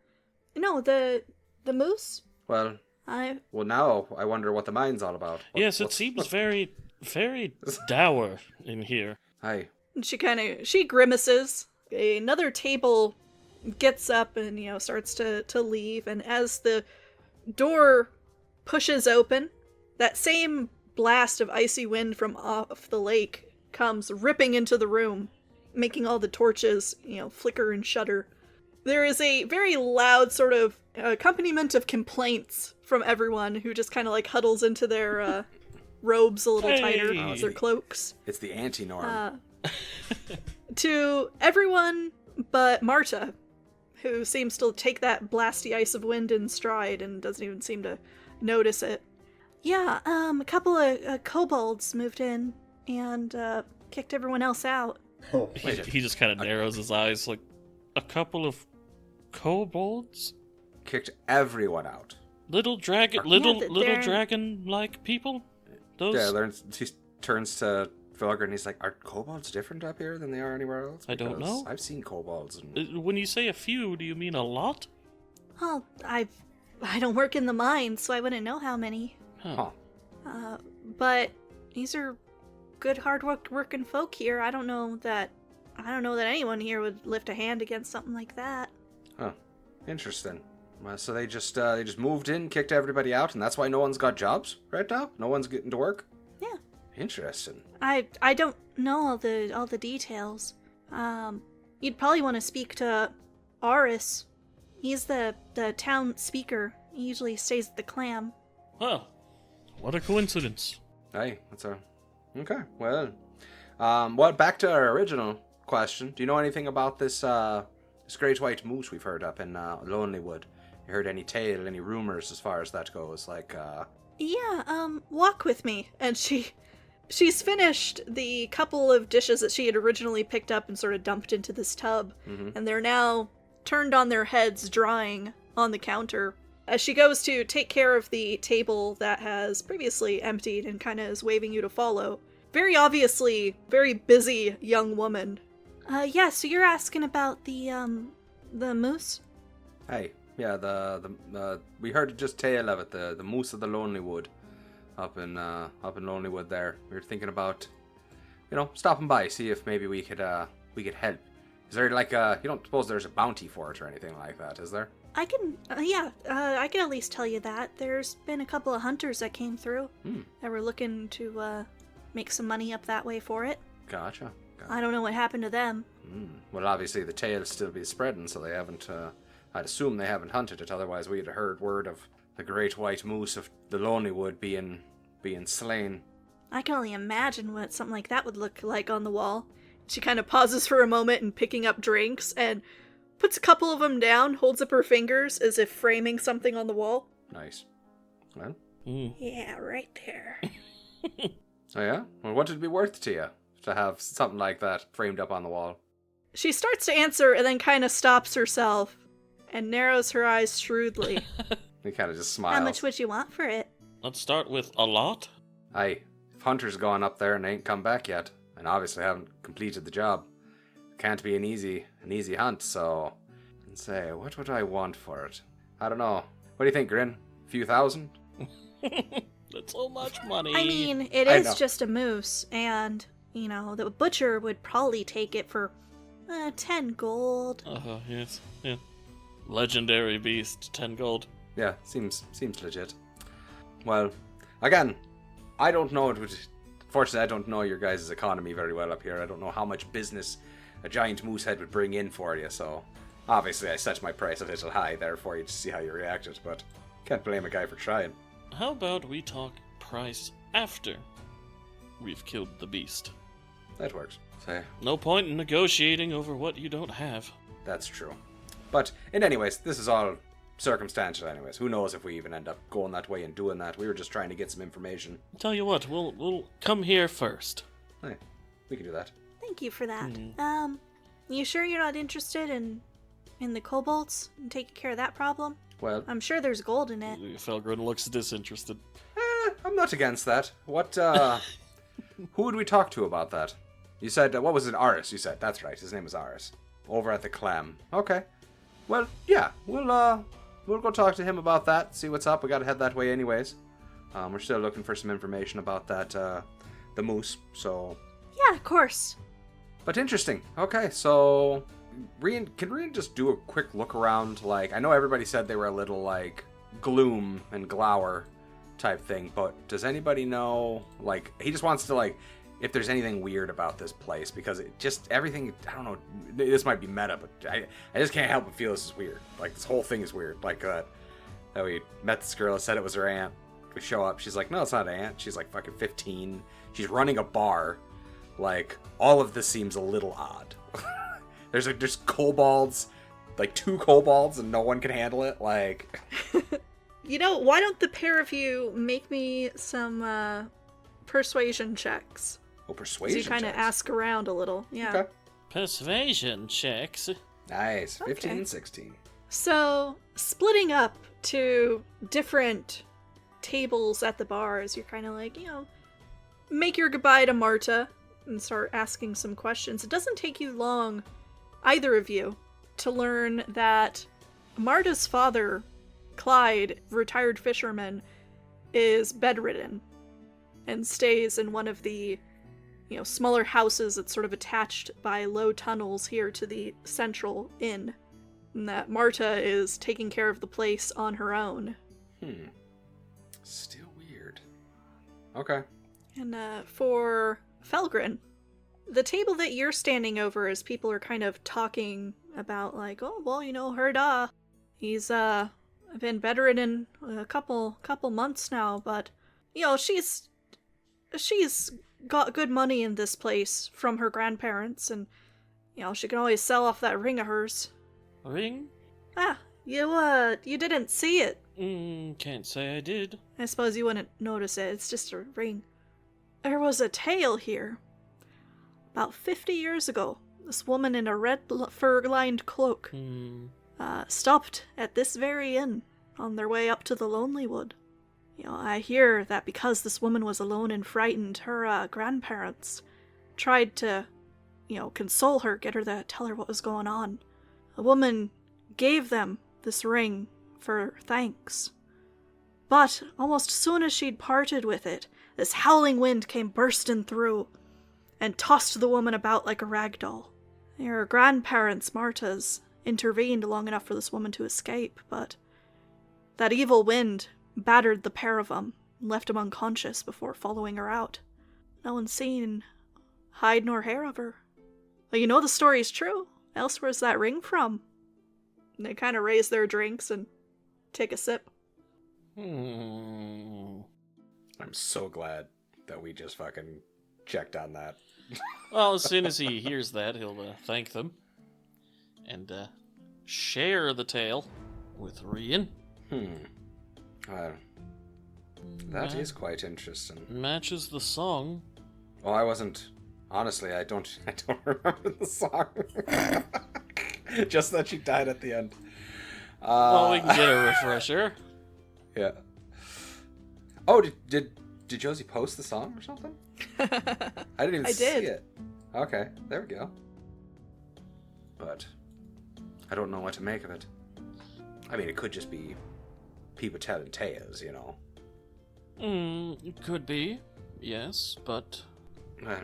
no, the moose? Well, now I wonder what the mine's all about. Yes, it seems very, very dour in here. Hi. And she grimaces. Another table gets up and, starts to leave. And as the door pushes open, that same blast of icy wind from off the lake comes ripping into the room, making all the torches, flicker and shudder. There is a very loud sort of accompaniment of complaints from everyone who just kind of like huddles into their robes a little tighter, their cloaks. It's the anti-norm. To everyone but Marta, who seems to take that blasty ice of wind in stride and doesn't even seem to notice it. Yeah, a couple of kobolds moved in and kicked everyone else out. Oh, He just kind of narrows his eyes, like, a couple of kobolds? Kicked everyone out. Little dragon, dragon-like people? Those? Yeah, he turns to Felger and he's like, are kobolds different up here than they are anywhere else? I don't know. I've seen kobolds. And... When you say a few, do you mean a lot? Oh, I don't work in the mine, so I wouldn't know how many. Huh. But these are good, hard-working folk here. I don't know that anyone here would lift a hand against something like that. Huh. Interesting. So they just moved in, kicked everybody out, and that's why no one's got jobs right now? No one's getting to work? Yeah. Interesting. I don't know all the details. You'd probably want to speak to Aris. He's the town speaker. He usually stays at the Clam. Well, what a coincidence. Hey, okay. Well, back to our original question. Do you know anything about this great white moose we've heard up in Lonely Wood? You heard any tale, any rumors as far as that goes? Like, Yeah, Walk with me. And she's finished the couple of dishes that she had originally picked up and sort of dumped into this tub. Mm-hmm. And they're now turned on their heads, drying on the counter. As she goes to take care of the table that has previously emptied and kind of is waving you to follow. Very obviously, very busy young woman. Yeah, so you're asking about the moose? hey, yeah, the we heard just tale of it, the moose of the Lonely Wood, up in Lonely Wood there. We were thinking about, stopping by, see if maybe we could help. Is there like you don't suppose there's a bounty for it or anything like that, is there? I can, I can at least tell you that. There's been a couple of hunters that came through that were looking to make some money up that way for it. Gotcha. I don't know what happened to them. Well, obviously the tale still be spreading, so they haven't, I'd assume they haven't hunted it, otherwise we'd have heard word of the great white moose of the Lonely Wood being slain. I can only imagine what something like that would look like on the wall. She kind of pauses for a moment and picking up drinks and puts a couple of them down, holds up her fingers as if framing something on the wall. Nice. Well? Yeah, right there. Oh yeah? Well, what would it be worth to you to have something like that framed up on the wall? She starts to answer and then kind of stops herself and narrows her eyes shrewdly. He kind of just smiles. How much would you want for it? Let's start with a lot. Aye, if Hunter's gone up there and ain't come back yet, and obviously haven't completed the job, can't be an easy hunt, so... And say, what would I want for it? I don't know. What do you think, Grin? A few thousand? That's so much money. I mean, it is just a moose, and, the butcher would probably take it for 10 gold. Yes. Yeah. Legendary beast, 10 gold. Yeah, seems legit. Well, again, I don't know. Fortunately, I don't know your guys' economy very well up here. I don't know how much business a giant moose head would bring in for you, so obviously I set my price a little high there for you to see how you reacted, but can't blame a guy for trying. How about we talk price after we've killed the beast? That works. So, No point in negotiating over what you don't have. that's true. But in anyways, this is all circumstantial anyways. Who knows if we even end up going that way and doing that. We were just trying to get some information. Tell you what, we'll come here first. Hey, we can do that. Thank you for that. You sure you're not interested in the kobolds and taking care of that problem? Well, I'm sure there's gold in it. Felgren looks disinterested. I'm not against that. What, who would we talk to about that? You said, what was it, Aris, you said. That's right, his name was Aris. Over at the Clam. Okay. Well, yeah, we'll go talk to him about that, see what's up. We gotta head that way anyways. We're still looking for some information about that, the moose, so... Yeah, of course. But interesting. Okay, so... can Rian just do a quick look around? Like, I know everybody said they were a little, like, gloom and glower type thing, but does anybody know, like, he just wants to, like, if there's anything weird about this place, because it just, everything, I don't know, this might be meta, but I just can't help but feel this is weird. Like, this whole thing is weird. Like, that we met this girl, said it was her aunt. We show up, she's like, no, it's not an aunt. She's like fucking 15. She's running a bar. Like, all of this seems a little odd. There's kobolds, like 2 kobolds, and no one can handle it. Like, You know, why don't the pair of you make me some persuasion checks? oh, persuasion. So you kind of checks. ask around a little. Yeah. Okay. Persuasion checks. Nice. 15 Okay. and 16. So, splitting up to different tables at the bars, you're kind of like, make your goodbye to Marta and start asking some questions. It doesn't take you long, either of you, to learn that Marta's father, Clyde, retired fisherman, is bedridden and stays in one of the, smaller houses that's sort of attached by low tunnels here to the central inn. And that Marta is taking care of the place on her own. Still weird. Okay. And for Felgren, the table that you're standing over as people are kind of talking about, like, oh, well, Herda, he's been bedridden a couple months now, but she's got good money in this place from her grandparents, and she can always sell off that ring of hers. Ring? You didn't see it. Can't say I did. I suppose you wouldn't notice it. It's just a ring. There was a tale here. About 50 years ago, this woman in a red fur-lined cloak stopped at this very inn on their way up to the Lonely Wood. I hear that because this woman was alone and frightened, her grandparents tried to, console her, get her to tell her what was going on. The woman gave them this ring for thanks. But almost soon as she'd parted with it, this howling wind came bursting through and tossed the woman about like a rag doll. Her grandparents, Marta's, intervened long enough for this woman to escape, but that evil wind battered the pair of them and left them unconscious before following her out. No one's seen hide nor hair of her. But the story's true. Else where's that ring from? And they kind of raise their drinks and take a sip. I'm so glad that we just fucking checked on that. Well, as soon as he hears that, he'll thank them and share the tale with Rian. That is quite interesting. Matches the song. Well, I wasn't. Honestly, I don't remember the song. Just that she died at the end. Well, we can get a refresher. Yeah. Oh, did Josie post the song or something? I didn't even see it. Okay, there we go. But I don't know what to make of it. I mean, it could just be people telling tales, It could be, yes, but Well,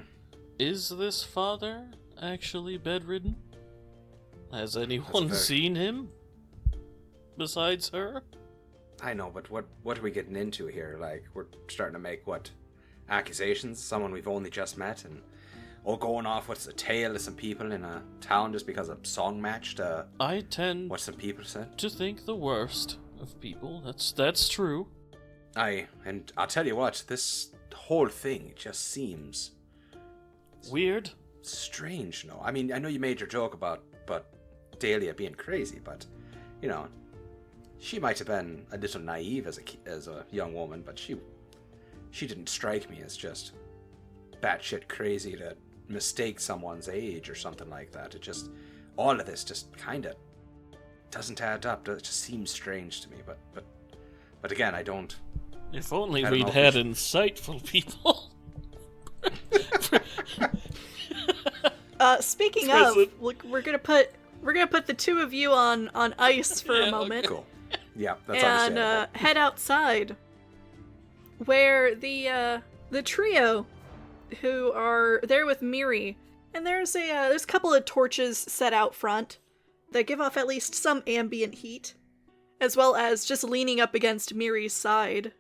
is this father actually bedridden? Has anyone seen him besides her? I know, but what are we getting into here? Like, we're starting to make, accusations? Someone we've only just met, and going off what's a tale of some people in a town just because a song matched I tend what some people said? to think the worst of people. That's true. And I'll tell you what, this whole thing just seems... weird? Strange, no? I mean, I know you made your joke about Dahlia being crazy, but, you know, she might have been a little naive as a young woman, but she didn't strike me as just batshit crazy to mistake someone's age or something like that. It just, all of this just kind of doesn't add up. It just seems strange to me, but again, I don't... If only we'd had insightful people. Speaking of, look, we're gonna put the two of you on ice for a moment. Cool. Yeah, that's and head outside, where the trio who are there with Miri, and there's a couple of torches set out front that give off at least some ambient heat, as well as just leaning up against Miri's side.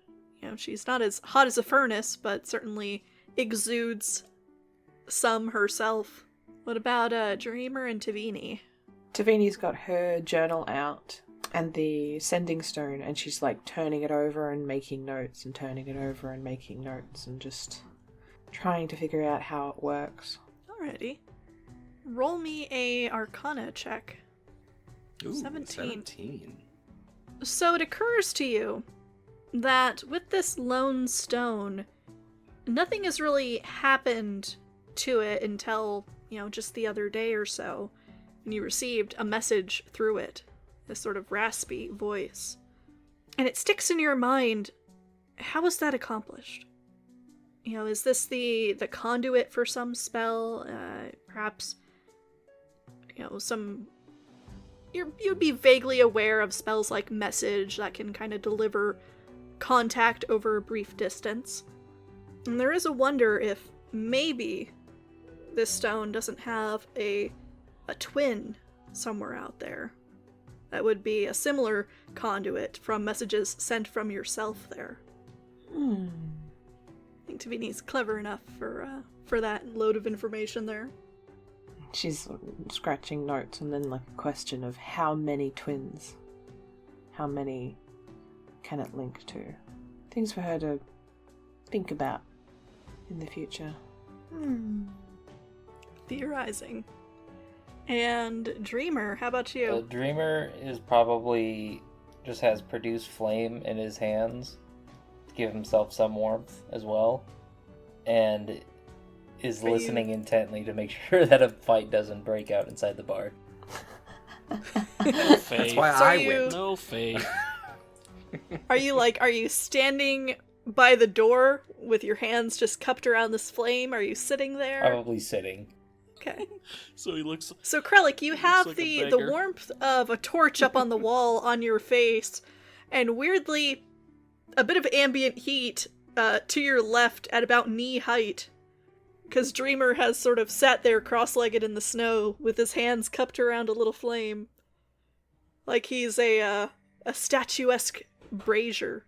You know, she's not as hot as a furnace, but certainly exudes some herself. What about Dreamer and Tavini? Tavini's got her journal out and the sending stone, and she's like turning it over and making notes and turning it over and making notes and just trying to figure out how it works. Alrighty. Roll me a Arcana check. Ooh, 17. So it occurs to you that with this lone stone, nothing has really happened to it until, you know, just the other day or so, and you received a message through it, this sort of raspy voice. And it sticks in your mind, how was that accomplished? You know, is this the conduit for some spell? Perhaps, you know, you'd be vaguely aware of spells like Message that can kind of deliver contact over a brief distance. And there is a wonder if maybe this stone doesn't have a twin somewhere out there that would be a similar conduit from messages sent from yourself there. I think Tavini's clever enough for that load of information there. She's scratching notes, and then like a question of how many twins? How many can it link to? Things for her to think about in the future. Theorizing. And Dreamer, how about you? Dreamer is probably just has produced flame in his hands to give himself some warmth as well, and is listening intently to make sure that a fight doesn't break out inside the bar. No faith. That's why I win. No faith. Are you standing by the door with your hands just cupped around this flame? Are you sitting there? Probably sitting. Okay. So he looks... So Krellik, you have like a the beggar. warmth of a torch up on the wall on your face, and weirdly, a bit of ambient heat to your left at about knee height. Because Dreamer has sort of sat there cross-legged in the snow with his hands cupped around a little flame. Like he's a statuesque brazier.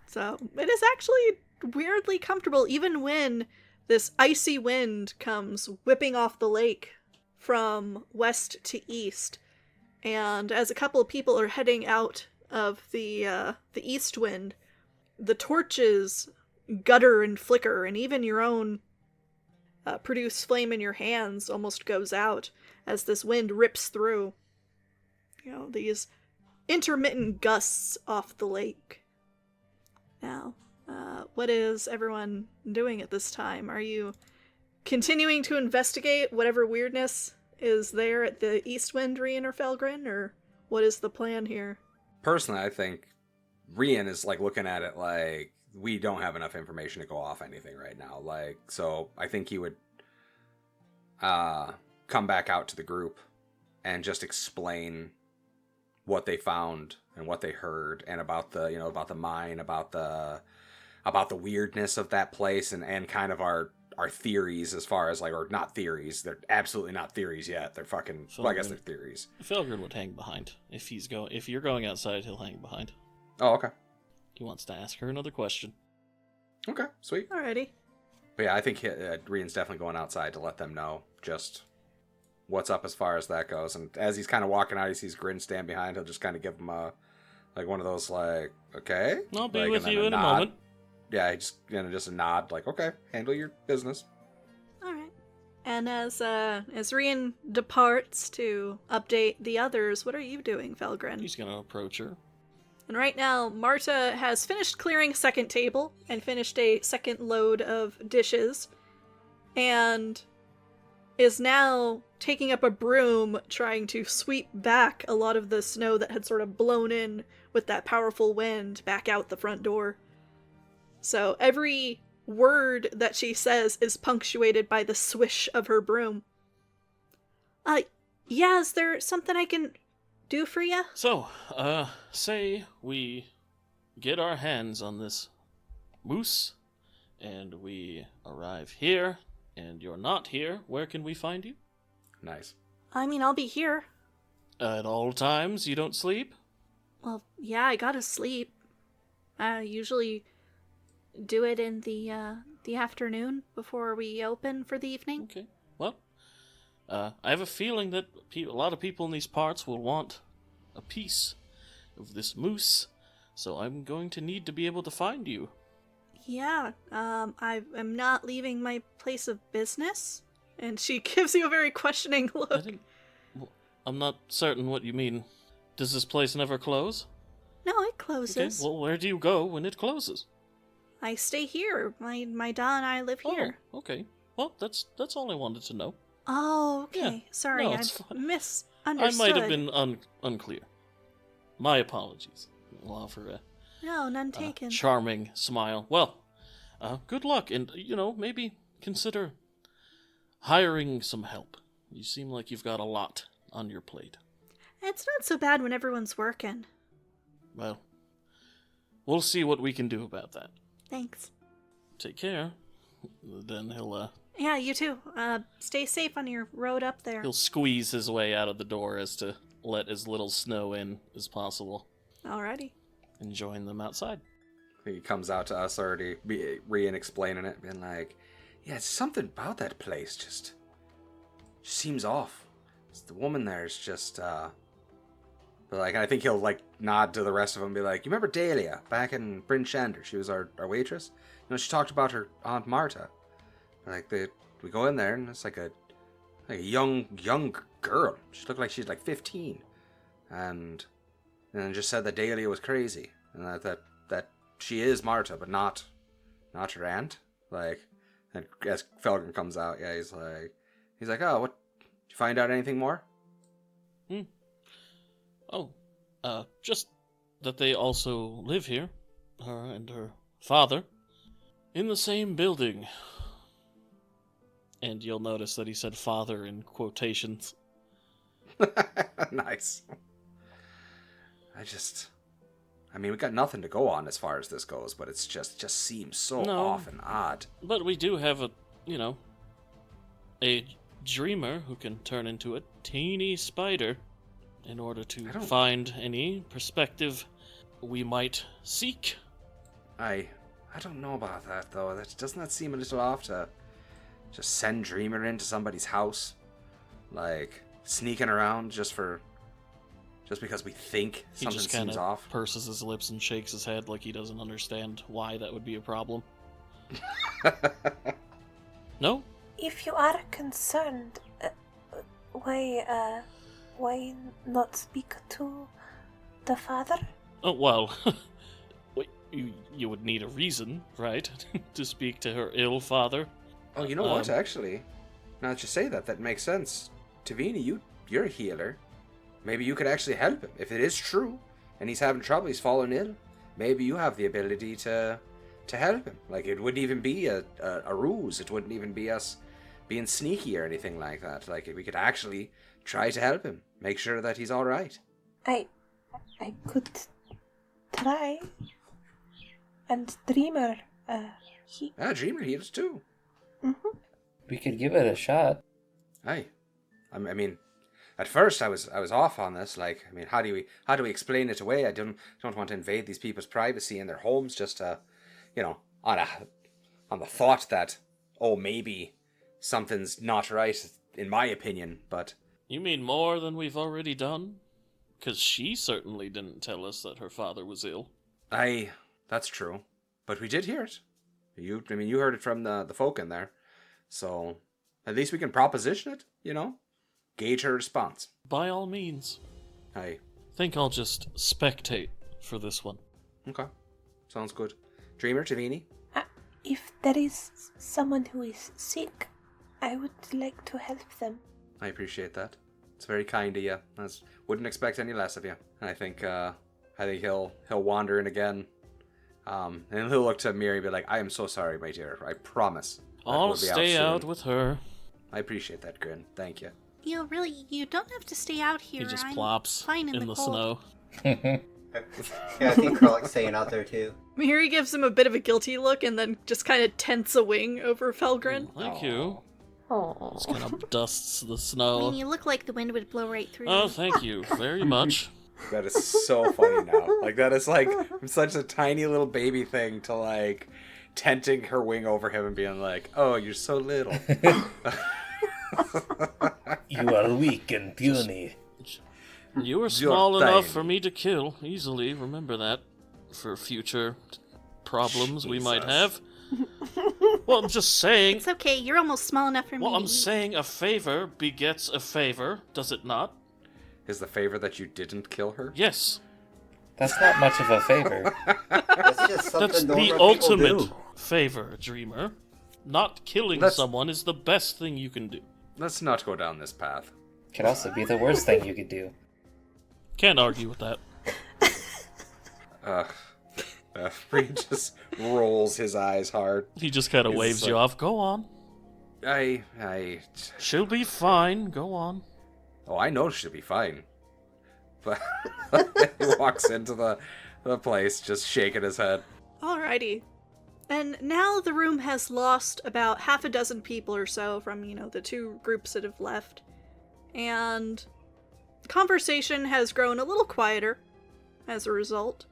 So, it is actually weirdly comfortable, even when this icy wind comes whipping off the lake from west to east. And as a couple of people are heading out of the east wind, the torches gutter and flicker, and even your own produced flame in your hands almost goes out as this wind rips through. You know, these intermittent gusts off the lake. Now, what is everyone doing at this time? Are you continuing to investigate whatever weirdness is there at the Eastwind, Rian, or Felgrin, or what is the plan here? Personally, I think Rian is like looking at it like we don't have enough information to go off anything right now. Like, so I think he would come back out to the group and just explain what they found and what they heard, and about the, you know, about the mine, about the weirdness of that place, and kind of our theories as far as, like, or not theories. They're absolutely not theories yet. They're fucking, well, I guess they're theories. Felgren would hang behind. If you're going outside, he'll hang behind. Oh, okay. He wants to ask her another question. Okay, sweet. Alrighty. But yeah, I think Rian's definitely going outside to let them know just what's up as far as that goes. And as he's kind of walking out, he sees Grin stand behind. He'll just kind of give him like one of those, like, okay. I'll be like, with you in a moment. Yeah, he just a nod, like, okay, handle your business. Alright. And as Rian departs to update the others, what are you doing, Felgren? He's gonna approach her. And right now, Marta has finished clearing a second table and finished a second load of dishes, and is now taking up a broom trying to sweep back a lot of the snow that had sort of blown in with that powerful wind back out the front door. So every word that she says is punctuated by the swish of her broom. Yeah, is there something I can do for you? So, say we get our hands on this moose, and we arrive here, and you're not here, where can we find you? Nice. I mean, I'll be here. At all times, you don't sleep? Well, yeah, I gotta sleep. I usually do it in the afternoon before we open for the evening. Okay, well, I have a feeling that a lot of people in these parts will want a piece of this moose, so I'm going to need to be able to find you. Yeah, I am not leaving my place of business. And she gives you a very questioning look. I'm not certain what you mean. Does this place never close? No, it closes. Okay, well, where do you go when it closes? I stay here. My da and I live here. Oh, okay. Well, that's all I wanted to know. Oh, okay. Yeah. Sorry, No, I it's fine. misunderstood. I might have been unclear. My apologies. I'll offer a No, none taken. charming smile. Well, good luck, and, maybe consider hiring some help. You seem like you've got a lot on your plate. It's not so bad when everyone's working. Well, we'll see what we can do about that. Thanks. Take care. Then he'll, Yeah, you too. Stay safe on your road up there. he'll squeeze his way out of the door as to let as little snow in as possible. Alrighty. And join them outside. He comes out to us already, Rian explaining it, being like, yeah, it's something about that place just seems off. It's the woman there is just, but like, I think he'll, like, nod to the rest of them and be like, you remember Dahlia back in Bryn Shander? She was our waitress. She talked about her Aunt Marta. Like, we go in there, and it's like a young girl. She looked like she's like 15. And just said that Dahlia was crazy. And that she is Marta, but not her aunt. Like, and as Felgren comes out, yeah, he's like, oh, what? Did you find out anything more? Oh, just that they also live here, her and her father, in the same building. And you'll notice that he said father in quotations. Nice. I mean, we got nothing to go on as far as this goes, but it's just seems so off and odd. But we do have a dreamer who can turn into a teeny spider in order to find any perspective we might seek. I don't know about that, though. Doesn't that seem a little off to just send Dreamer into somebody's house? Like, sneaking around just because we think something seems off? He just purses his lips and shakes his head like he doesn't understand why that would be a problem. No? If you are concerned, why not speak to the father? Oh, well, you would need a reason, right, to speak to her ill father. Oh, you know what, actually? Now that you say that makes sense. Tavini, you're a healer. Maybe you could actually help him. If it is true, and he's having trouble, he's fallen ill, maybe you have the ability to help him. Like, it wouldn't even be a ruse. It wouldn't even be us being sneaky or anything like that. Like, we could actually try to help him. Make sure that he's alright. I could try. And Dreamer, Dreamer heals too. Mm-hmm. We could give it a shot. Aye. I mean, at first I was off on this. Like, I mean, how do we explain it away? I don't want to invade these people's privacy in their homes just to, on the thought that, oh, maybe something's not right, in my opinion, but... You mean more than we've already done? Because she certainly didn't tell us that her father was ill. Aye, that's true. But we did hear it. You heard it from the folk in there. So, at least we can proposition it, Gauge her response. By all means. Aye. Think I'll just spectate for this one. Okay. Sounds good. Dreamer, Tavini? If there is someone who is sick, I would like to help them. I appreciate that. It's very kind of you. I wouldn't expect any less of you. And I think he'll wander in again. And he'll look to Miri and be like, I am so sorry, my dear. I promise. I'll stay out with her. I appreciate that, Grin. Thank you. You don't have to stay out here. He just I'm plops fine in the cold. snow. Yeah, I think Krallik's staying out there too. Miri gives him a bit of a guilty look and then just kind of tents a wing over Felgrin. Thank you. Oh. Just kind of dusts the I snow. mean, you look like the wind would blow right through Oh, you. thank you very much. That is so funny now. Like, that is like from such a tiny little baby thing to like tenting her wing over him and being like, oh, you're so little. You are weak and puny. You were small enough for me to kill easily. Remember that for future problems we might have. Well, I'm just saying. It's okay. You're almost small enough for me. Well, I'm to eat. saying a favor begets a favor, does it not? Is the favor that you didn't kill her? Yes. That's not much of a favor. That's just something That's the normal people ultimate do. favor, Dreamer. Not killing Let's- someone is the best thing you can do. Let's not go down this path. Could also be the worst thing you could do. Can't argue with that. Breen just rolls his eyes hard. He just kind of It's waves like- you off. Go on. I She'll be fine. Go on. Oh, I know she'll be fine. But he walks into the place just shaking his head. Alrighty. And now the room has lost about half a dozen people or so from, the two groups that have left. And conversation has grown a little quieter as a result.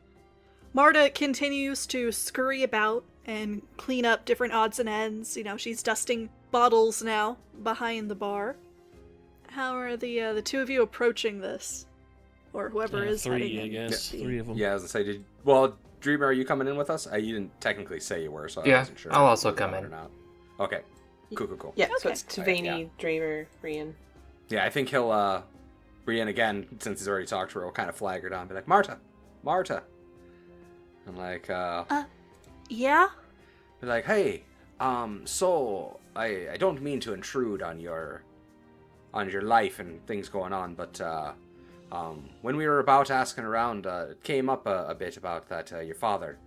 Marta continues to scurry about and clean up different odds and ends. She's dusting bottles now behind the bar. How are the two of you approaching this? Or whoever is three, heading I in. guess. Three of them. Yeah, as I say, Dreamer, are you coming in with us? You didn't technically say you were, so I Yeah, wasn't sure. I'll also if you come were in. or not. Okay. Cool. Yeah, so Okay. it's Tavini, Yeah. Dreamer, Rian. Yeah, I think he'll, Brienne again, since he's already talked to her, will kind of flag her down, be like, Marta! And like, Yeah? be like, hey, so, I don't mean to intrude on your life and things going on, but, when we were about asking around, it came up a bit about that your father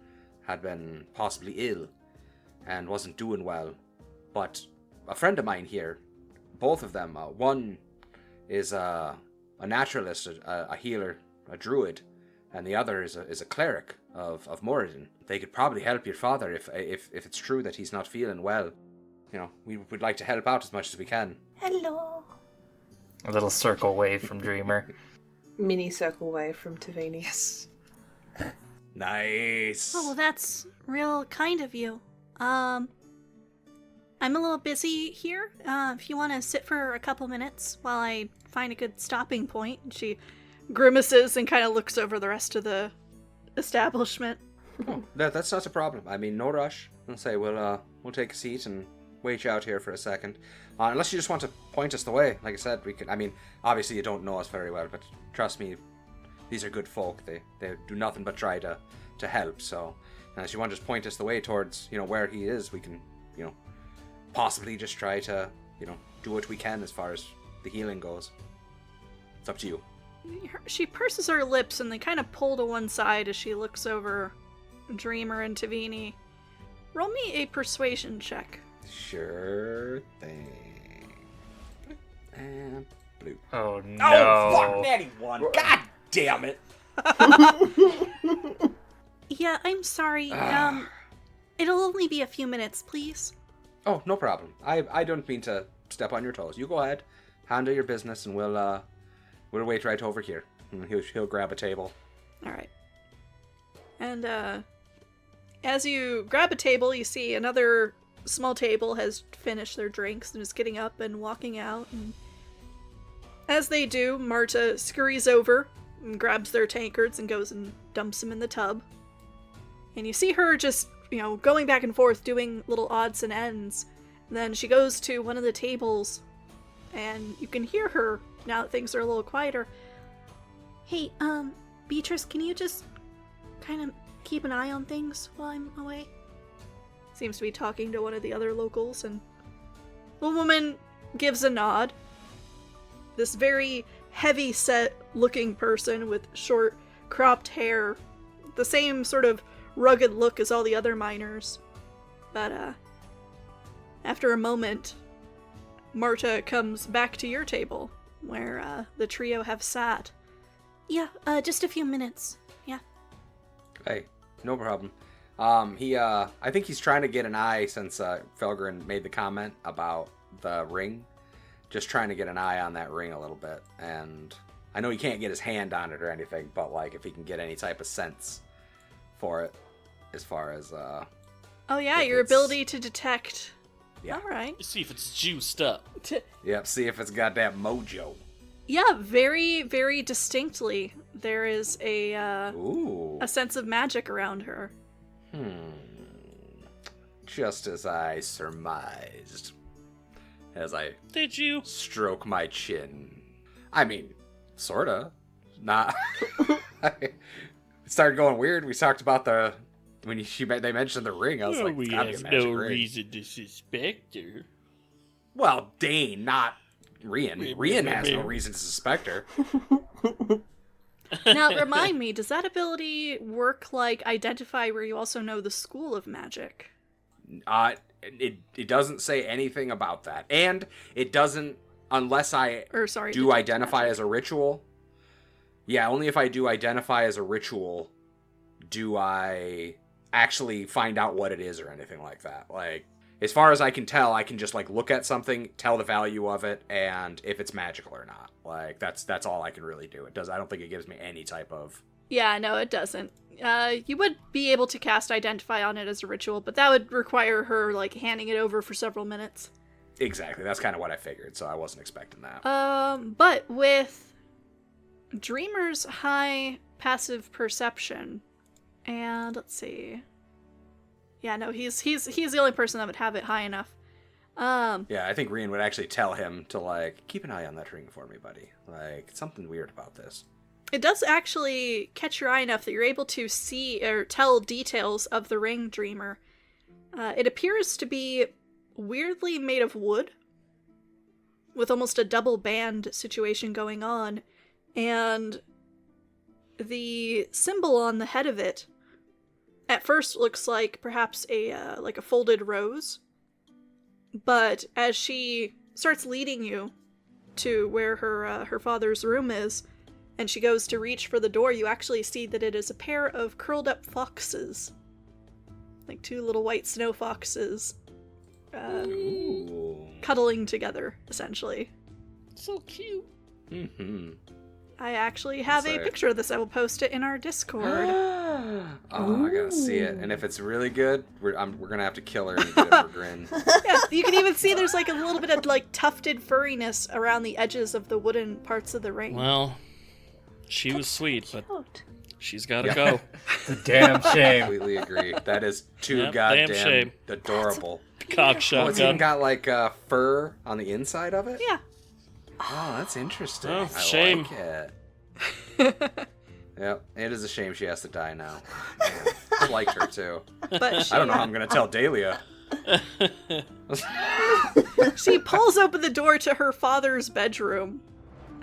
had been possibly ill and wasn't doing well. But a friend of mine here, both of them, one is a naturalist, a healer, a druid, and the other is a cleric of Moradin. They could probably help your father if it's true that he's not feeling well. We would like to help out as much as we can. Hello. A little circle wave from Dreamer. Mini circle wave from Tavini. Yes. Nice. Oh, well, that's real kind of you. I'm a little busy here. If you want to sit for a couple minutes while I find a good stopping point. She grimaces and kind of looks over the rest of the establishment. Oh, that's not a problem. I mean, no rush. I'll say we'll take a seat and wait you out here for a second. Unless you just want to point us the way. Like I said, we can. I mean, obviously you don't know us very well, but trust me, these are good folk. They do nothing but try to help. So, unless you want to just point us the way towards where he is, we can possibly just try to do what we can as far as the healing goes. It's up to you. She purses her lips and they kind of pull to one side as she looks over Dreamer and Tavini. Roll me a persuasion check. Sure thing. And blue. Oh no. Oh, fuck, natty one. God damn it. Yeah, I'm sorry. It'll only be a few minutes, please. Oh, no problem. I don't mean to step on your toes. You go ahead, handle your business, and we'll wait right over here. And he'll grab a table. All right. And as you grab a table, you see another small table has finished their drinks and is getting up and walking out. And as they do, Marta scurries over and grabs their tankards and goes and dumps them in the tub. And you see her just, going back and forth, doing little odds and ends. And then she goes to one of the tables, and you can hear her, now that things are a little quieter. Hey, Beatrice, can you just kind of keep an eye on things while I'm away? Seems to be talking to one of the other locals, and the woman gives a nod. This very heavy-set looking person with short, cropped hair, the same sort of rugged look as all the other miners. But, after a moment, Marta comes back to your table, where, the trio have sat. Yeah, just a few minutes. Yeah. Hey, no problem. I think he's trying to get an eye since, Felgren made the comment about the ring. Just trying to get an eye on that ring a little bit. And I know he can't get his hand on it or anything, but, if he can get any type of sense for it, as far as, Oh yeah, your ability to detect. Yeah. Alright. See if it's juiced up. Yep, see if it's got that mojo. Yeah, very, very distinctly. There is a sense of magic around her. Just as I surmised. As I Did you stroke my chin. I mean, sorta. Not. It started going weird. We talked about they mentioned the ring. I was like, we gotta be a have magic no ring. reason to suspect her. Well, Dane, not Rian. Rian has no reason to suspect her. Now, remind me, does that ability work like Identify, where you also know the school of magic? It doesn't say anything about that. And it doesn't, unless I do Identify magic as a ritual. Yeah, only if I do Identify as a ritual do I actually find out what it is or anything like that. As far as I can tell, I can just, look at something, tell the value of it, and if it's magical or not. That's all I can really do. I don't think it gives me any type of... Yeah, no, it doesn't. You would be able to cast Identify on it as a ritual, but that would require her, handing it over for several minutes. Exactly, that's kind of what I figured, so I wasn't expecting that. But with Dreamer's high passive perception, and let's see... Yeah, no, he's the only person that would have it high enough. Yeah, I think Rian would actually tell him to, keep an eye on that ring for me, buddy. Something weird about this. It does actually catch your eye enough that you're able to see or tell details of the ring, Dreamer. It appears to be weirdly made of wood, with almost a double band situation going on, and the symbol on the head of it at first looks like perhaps a folded rose, but as she starts leading you to where her father's room is, and she goes to reach for the door, you actually see that it is a pair of curled up foxes, two little white snow foxes, cuddling together, essentially. So cute. Mm-hmm. I actually have a picture of this. I will post it in our Discord. Oh, I gotta see it. And if it's really good, we're gonna have to kill her and get it for Grin. Yeah, you can even see there's a little bit of tufted furriness around the edges of the wooden parts of the ring. Well, she was sweet, but she's gotta go. It's a damn shame. I completely agree. That is too Yep, goddamn damn shame. adorable. Cock Oh, shotgun. it's even got fur on the inside of it? Yeah. Oh, that's interesting. Oh, I shame. like it. Yep, it is a shame she has to die now. I liked her too. But I don't know how I'm gonna tell Dahlia. She pulls open the door to her father's bedroom.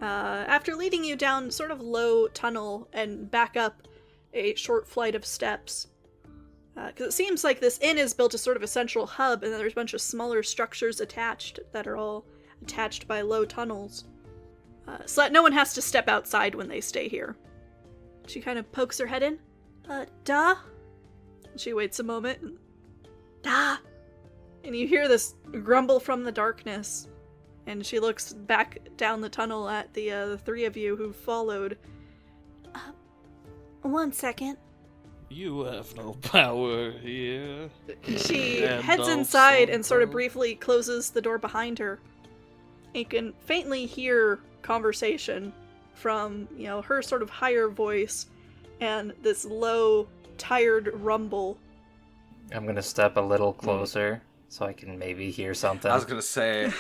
After leading you down sort of low tunnel and back up a short flight of steps. Because it seems like this inn is built as sort of a central hub, and then there's a bunch of smaller structures attached that are all attached by low tunnels. So that no one has to step outside when they stay here. She kind of pokes her head in. Da? She waits a moment. Da? And you hear this grumble from the darkness. And she looks back down the tunnel at the three of you who followed. 1 second. You have no power here. She heads inside and sort of briefly closes the door behind her. You can faintly hear conversation from, her sort of higher voice and this low, tired rumble. I'm gonna step a little closer so I can maybe hear something. I was gonna say,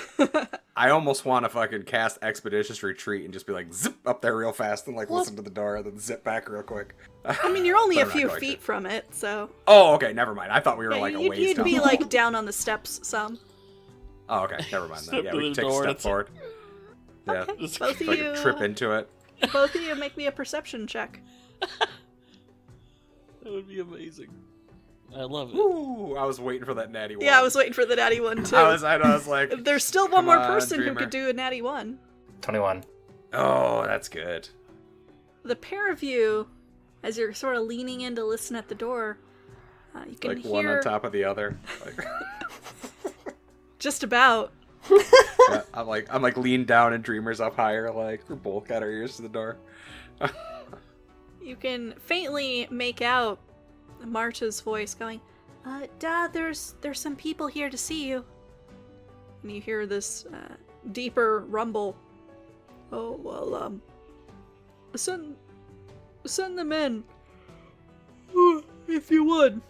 I almost want to fucking cast Expeditious Retreat and just be like, zip up there real fast and listen to the door and then zip back real quick. I mean, you're only a few feet from it, so... Oh, okay, never mind. I thought we were a ways you'd down. be down on the steps some. Oh, okay, never mind then. Yeah, we can take a door, step forward. Yeah, Okay, just both of fucking you... trip into it. Both of you make me a perception check. That would be amazing. I love it. Ooh, I was waiting for that natty one. Yeah, I was waiting for the natty one, too. I was like... There's still one more on, person dreamer. who could do a natty one. 21. Oh, that's good. The pair of you, as you're sort of leaning in to listen at the door, you can hear... one on top of the other. Just about. Yeah, I'm leaned down and Dreamer's up higher, we're both got our ears to the door. You can faintly make out Marta's voice going, Dad, there's some people here to see you. and you hear this deeper rumble. Oh, well, send them in. If you would.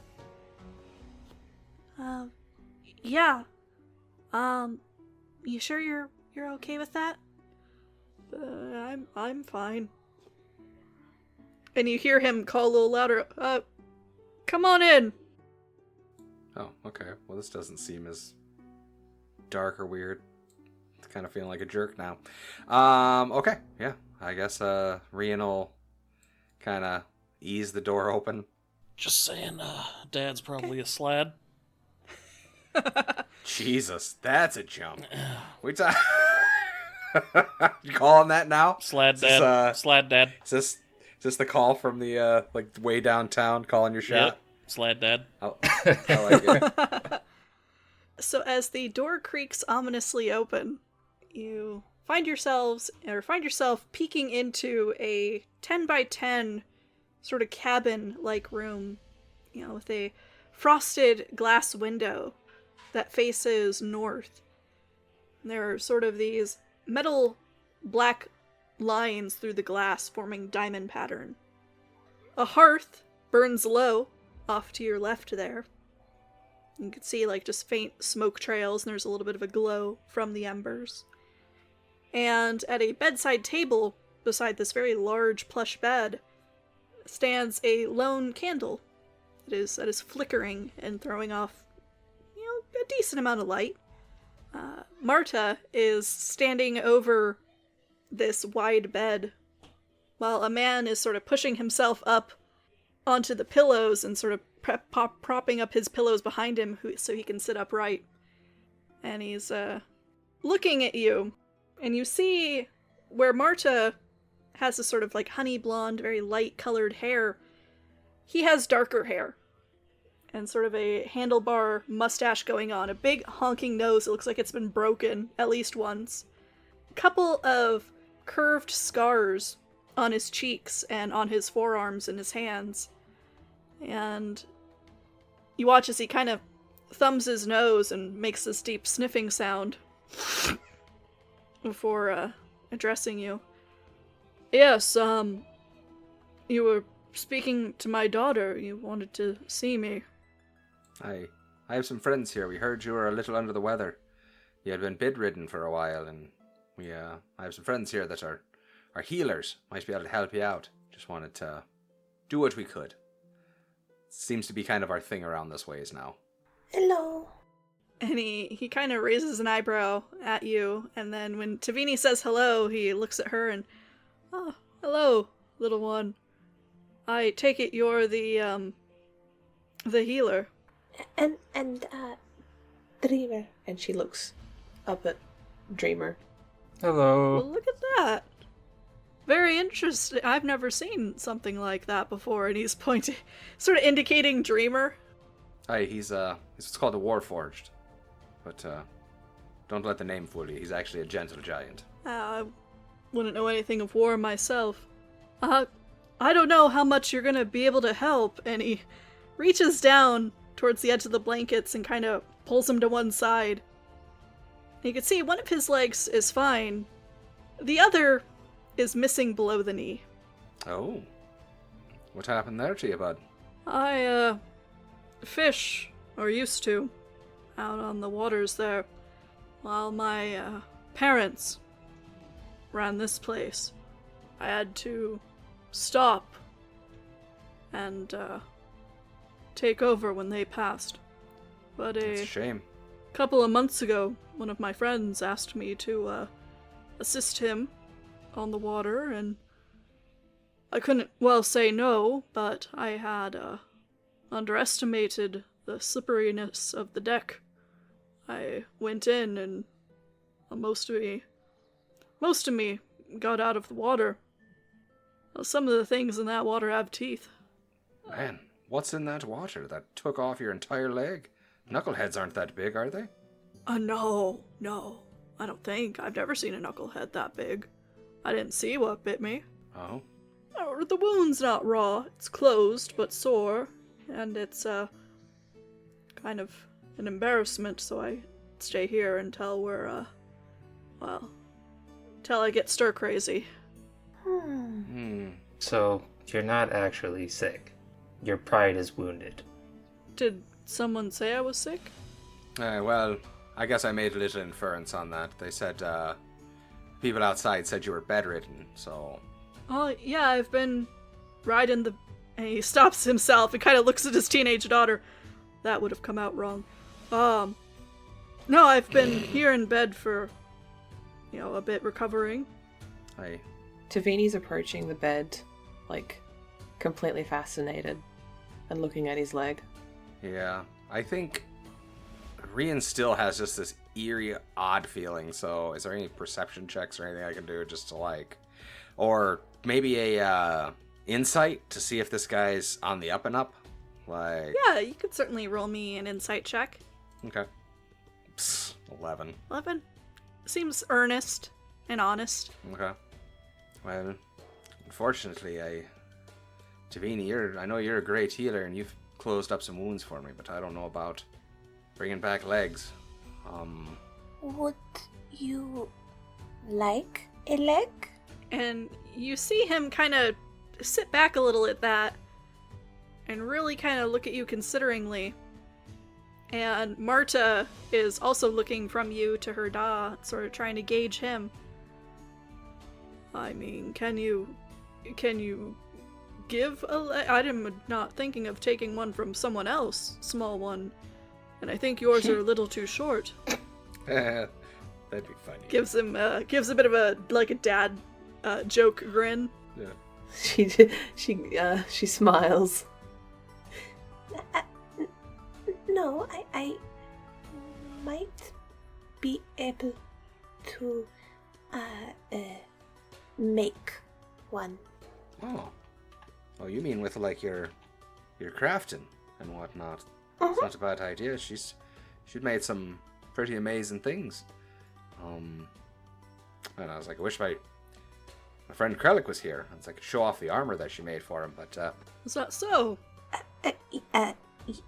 Yeah. You sure you're okay with that? I'm fine. And you hear him call a little louder, come on in! Oh, okay. Well, this doesn't seem as dark or weird. It's kind of feeling like a jerk now. Okay, yeah. I guess, Rian will kind of ease the door open. Just saying, Dad's probably a slad. Jesus, that's a jump. We you calling that now? Slad Dad. Slad Dad. Is this the call from the way downtown calling your shot? Yep. Slad Dad. Oh, I like it. So as the door creaks ominously open, you find yourself peeking into a 10 by 10 sort of cabin-like room, with a frosted glass window that faces north. There are sort of these metal black lines through the glass forming diamond pattern. A hearth burns low off to your left there. You can see just faint smoke trails, and there's a little bit of a glow from the embers. And at a bedside table beside this very large plush bed stands a lone candle that is flickering and throwing off a decent amount of light. Marta is standing over this wide bed while a man is sort of pushing himself up onto the pillows and sort of propping up his pillows behind him so he can sit upright. And he's looking at you, and you see where Marta has a sort of honey blonde, very light colored hair. He has darker hair and sort of a handlebar mustache going on, a big honking nose that looks like it's been broken at least once. A couple of curved scars on his cheeks and on his forearms and his hands. And you watch as he kind of thumbs his nose and makes this deep sniffing sound before addressing you. Yes, you were speaking to my daughter. You wanted to see me. I have some friends here. We heard you were a little under the weather. You had been bedridden for a while, and I have some friends here that are healers. Might be able to help you out. Just wanted to do what we could. Seems to be kind of our thing around this ways now. Hello. And he kind of raises an eyebrow at you, and then when Tavini says hello, he looks at her and, oh, hello, little one. I take it you're the healer. And Dreamer. And she looks up at Dreamer. Hello. Well, look at that. Very interesting. I've never seen something like that before, and he's pointing, sort of indicating Dreamer. He's what's called a Warforged. But don't let the name fool you. He's actually a gentle giant. I wouldn't know anything of war myself. I don't know how much you're gonna be able to help. And he reaches down towards the edge of the blankets and kind of pulls him to one side. You can see one of his legs is fine. The other is missing below the knee. Oh. What happened there to you, bud? I, fish, or used to, out on the waters there, while my, parents ran this place. I had to stop and, take over when they passed. But It's a shame. couple of months ago, one of my friends asked me to, assist him on the water, and I couldn't well say no, but I had, underestimated the slipperiness of the deck. I went in and most of me got out of the water. Some of the things in that water have teeth. Man, what's in that water that took off your entire leg? Knuckleheads aren't that big, are they? No, I don't think. I've never seen a knucklehead that big. I didn't see what bit me. Oh. Oh, the wound's not raw. It's closed, but sore. And it's, kind of an embarrassment, so I stay here until we're, till I get stir crazy. So, you're not actually sick. Your pride is wounded. Did someone say I was sick? Well, I guess I made a little inference on that. They said, people outside said you were bedridden, so... Oh, yeah, I've been riding the... And he stops himself and kind of looks at his teenage daughter. That would have come out wrong. No, I've been here in bed for, a bit recovering. Tavini's approaching the bed, completely fascinated and looking at his leg. Yeah, I think Rian still has just this eerie, odd feeling, so is there any perception checks or anything I can do just to, or maybe a, insight to see if this guy's on the up and up? Yeah, you could certainly roll me an insight check. Okay. 11. 11? Seems earnest and honest. Okay. Well, unfortunately, Tavini, I know you're a great healer and you've closed up some wounds for me, but I don't know about bringing back legs. Would you like a leg? And you see him kind of sit back a little at that and really kind of look at you consideringly. And Marta is also looking from you to her da, sort of trying to gauge him. I mean, can you give a leg? I'm not thinking of taking one from someone else, small one. And I think yours are a little too short. That'd be funny. Gives a bit of a dad joke grin. Yeah. She smiles. No, I might be able to make one. Oh, you mean with your crafting and whatnot? Uh-huh. It's not a bad idea. She's made some pretty amazing things. And I was like, I wish my friend Krellick was here. I could show off the armor that she made for him, but Is that so?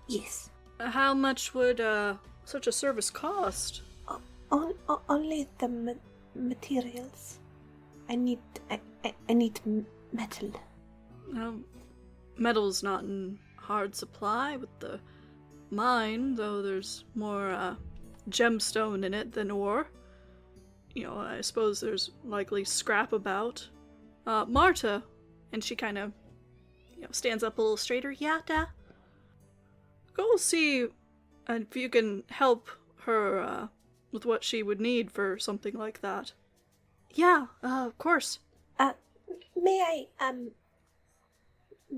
Yes. How much would such a service cost? Only the materials. I need metal. Metal's not in hard supply with the mine, though there's more gemstone in it than ore. I suppose there's likely scrap about. Marta, and she kind of, stands up a little straighter. Yeah, Da? Go see if you can help her with what she would need for something like that. Yeah, of course. May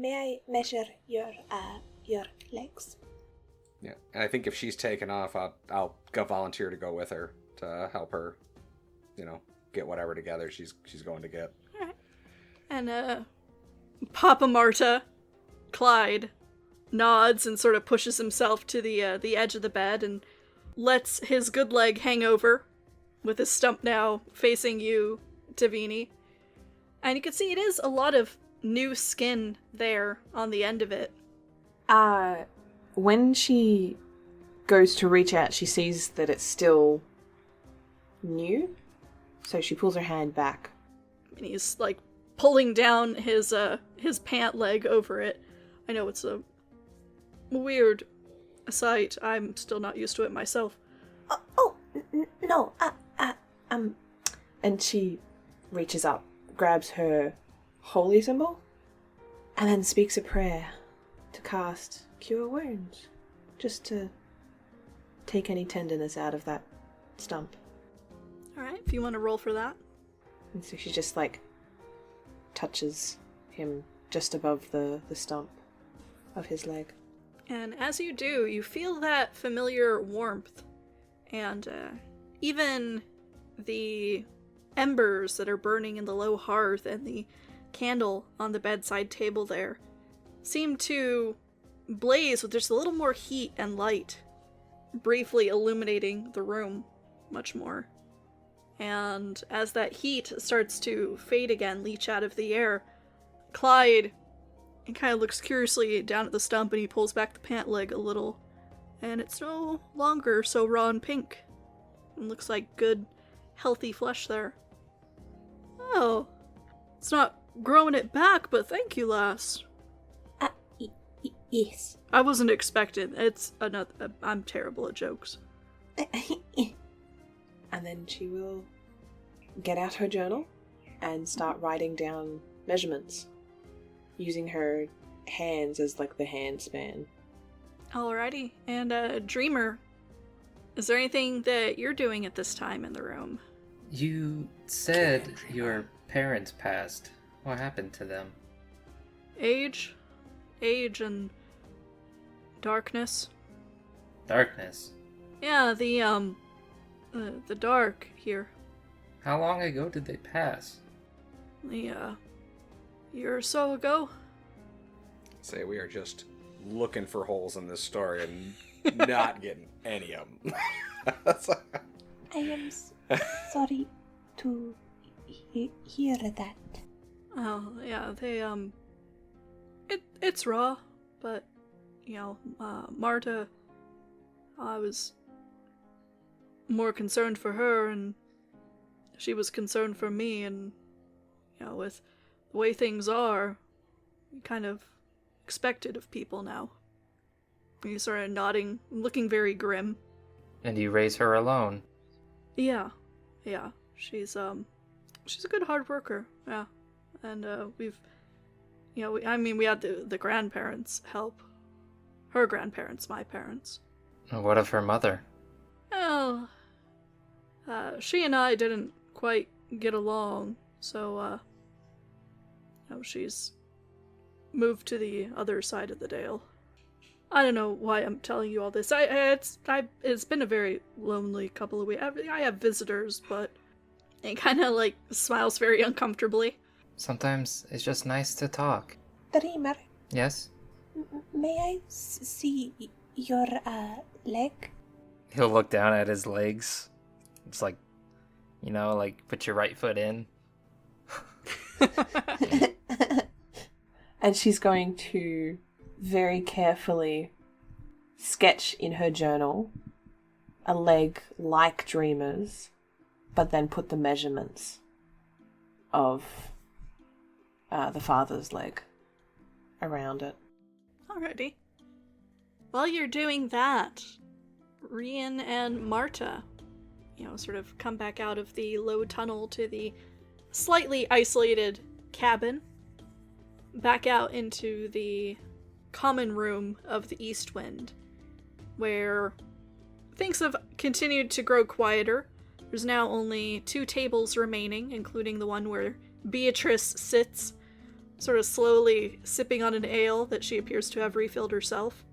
I measure your legs? yeah. And I think if she's taken off, I'll go volunteer to go with her to help her, get whatever together she's going to get. All right. And Papa Marta, Clyde, nods and sort of pushes himself to the edge of the bed and lets his good leg hang over, with his stump now facing you, Tavini. And you can see it is a lot of new skin there on the end of it. When she goes to reach out, she sees that it's still new, so she pulls her hand back. And he's, like, pulling down his pant leg over it. I know it's a weird sight. I'm still not used to it myself. No, And she reaches up, grabs her holy symbol, and then speaks a prayer to cast Cure Wounds, just to take any tenderness out of that stump. Alright, if you want to roll for that. And so she just, like, touches him just above the stump of his leg. And as you do, you feel that familiar warmth. And even the embers that are burning in the low hearth and the candle on the bedside table there seem to blaze with just a little more heat and light, briefly illuminating the room much more. And as that heat starts to fade again, leach out of the air, Clyde kind of looks curiously down at the stump and he pulls back the pant leg a little. And it's no longer so raw and pink. It looks like good, healthy flesh there. Oh, it's not growing it back, but thank you, lass. Yes. I wasn't expecting. It's another. I'm terrible at jokes. And then she will get out her journal and start writing down measurements, using her hands as, like, the hand span. Alrighty. And, Dreamer, is there anything that you're doing at this time in the room? You said your parents passed. What happened to them? Age and darkness. Darkness? Yeah, the dark here. How long ago did they pass? A year or so ago. Say we are just looking for holes in this story and not getting any of them. I am sorry to hear that. Oh, yeah, they, it's raw, but, Marta, I was more concerned for her, and she was concerned for me, and, with the way things are, you kind of expect it of people now. He started nodding, looking very grim. And you raise her alone? Yeah. She's a good hard worker, yeah. And, we had the grandparents help. Her grandparents, my parents. What of her mother? Well, she and I didn't quite get along, so, she's moved to the other side of the dale. I don't know why I'm telling you all this. It's been a very lonely couple of weeks. I have visitors, but he kind of, like, smiles very uncomfortably. Sometimes it's just nice to talk. Dreamer, Yes? may I see your leg? He'll look down at his legs. It's like, put your right foot in. And she's going to very carefully sketch in her journal a leg like Dreamer's, but then put the measurements of the father's leg around it. Alrighty. While you're doing that, Rian and Marta, sort of come back out of the low tunnel to the slightly isolated cabin, back out into the common room of the Eastwind, where things have continued to grow quieter. There's now only 2 tables remaining, including the one where Beatrice sits, sort of slowly sipping on an ale that she appears to have refilled herself.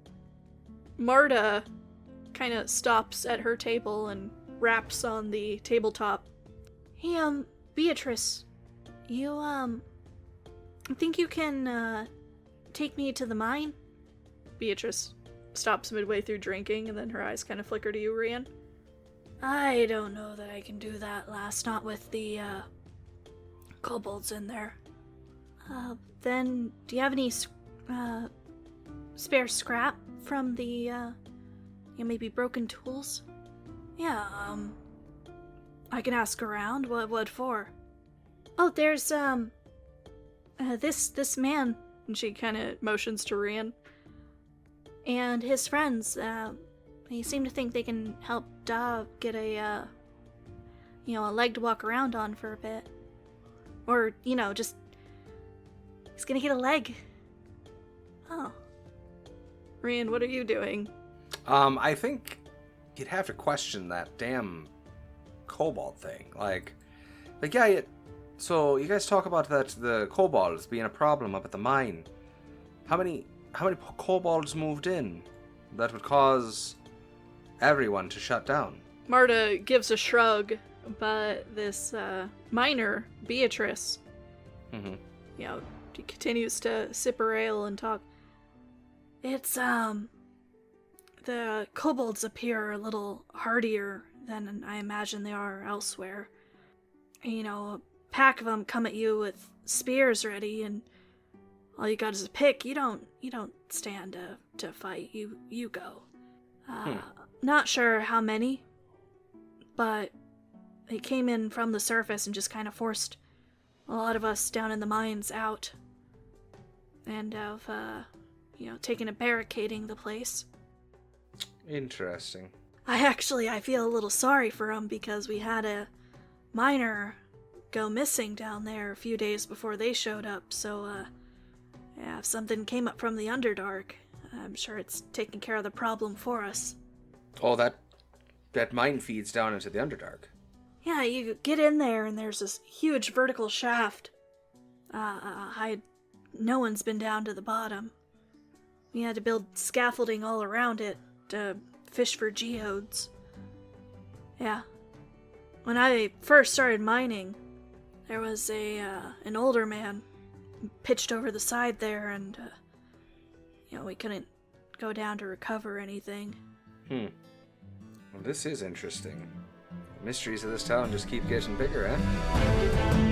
Marta kind of stops at her table and raps on the tabletop. Hey, Beatrice, you, think you can, take me to the mine? Beatrice stops midway through drinking, and then her eyes kind of flicker to you, Rian. I don't know that I can do that, lass. Not with the, kobolds in there. Then, do you have any, spare scrap from the, maybe broken tools? Yeah, I can ask around. What for? Oh, there's, this man, and she kind of motions to Rian, and his friends, they seem to think they can help Da get a leg to walk around on for a bit. Or, just, he's gonna get a leg. Oh. Rian, what are you doing? I think you'd have to question that damn kobold thing. Yeah, so you guys talk about the kobolds being a problem up at the mine. How many kobolds moved in that would cause everyone to shut down? Marta gives a shrug, but this miner, Beatrice, she continues to sip her ale and talk. It's, the kobolds up here are a little hardier than I imagine they are elsewhere. A pack of them come at you with spears ready, and all you got is a pick. You don't stand to fight. You go. Not sure how many, but they came in from the surface and just kind of forced a lot of us down in the mines out, and have taken to barricading the place. Interesting. I feel a little sorry for them, because we had a miner go missing down there a few days before they showed up, so if something came up from the Underdark, I'm sure it's taking care of the problem for us. Oh, that mine feeds down into the Underdark. Yeah, you get in there and there's this huge vertical shaft. No one's been down to the bottom. We had to build scaffolding all around it to fish for geodes. Yeah. When I first started mining, there was an older man pitched over the side there, and we couldn't go down to recover anything. Well, this is interesting. The mysteries of this town just keep getting bigger, eh?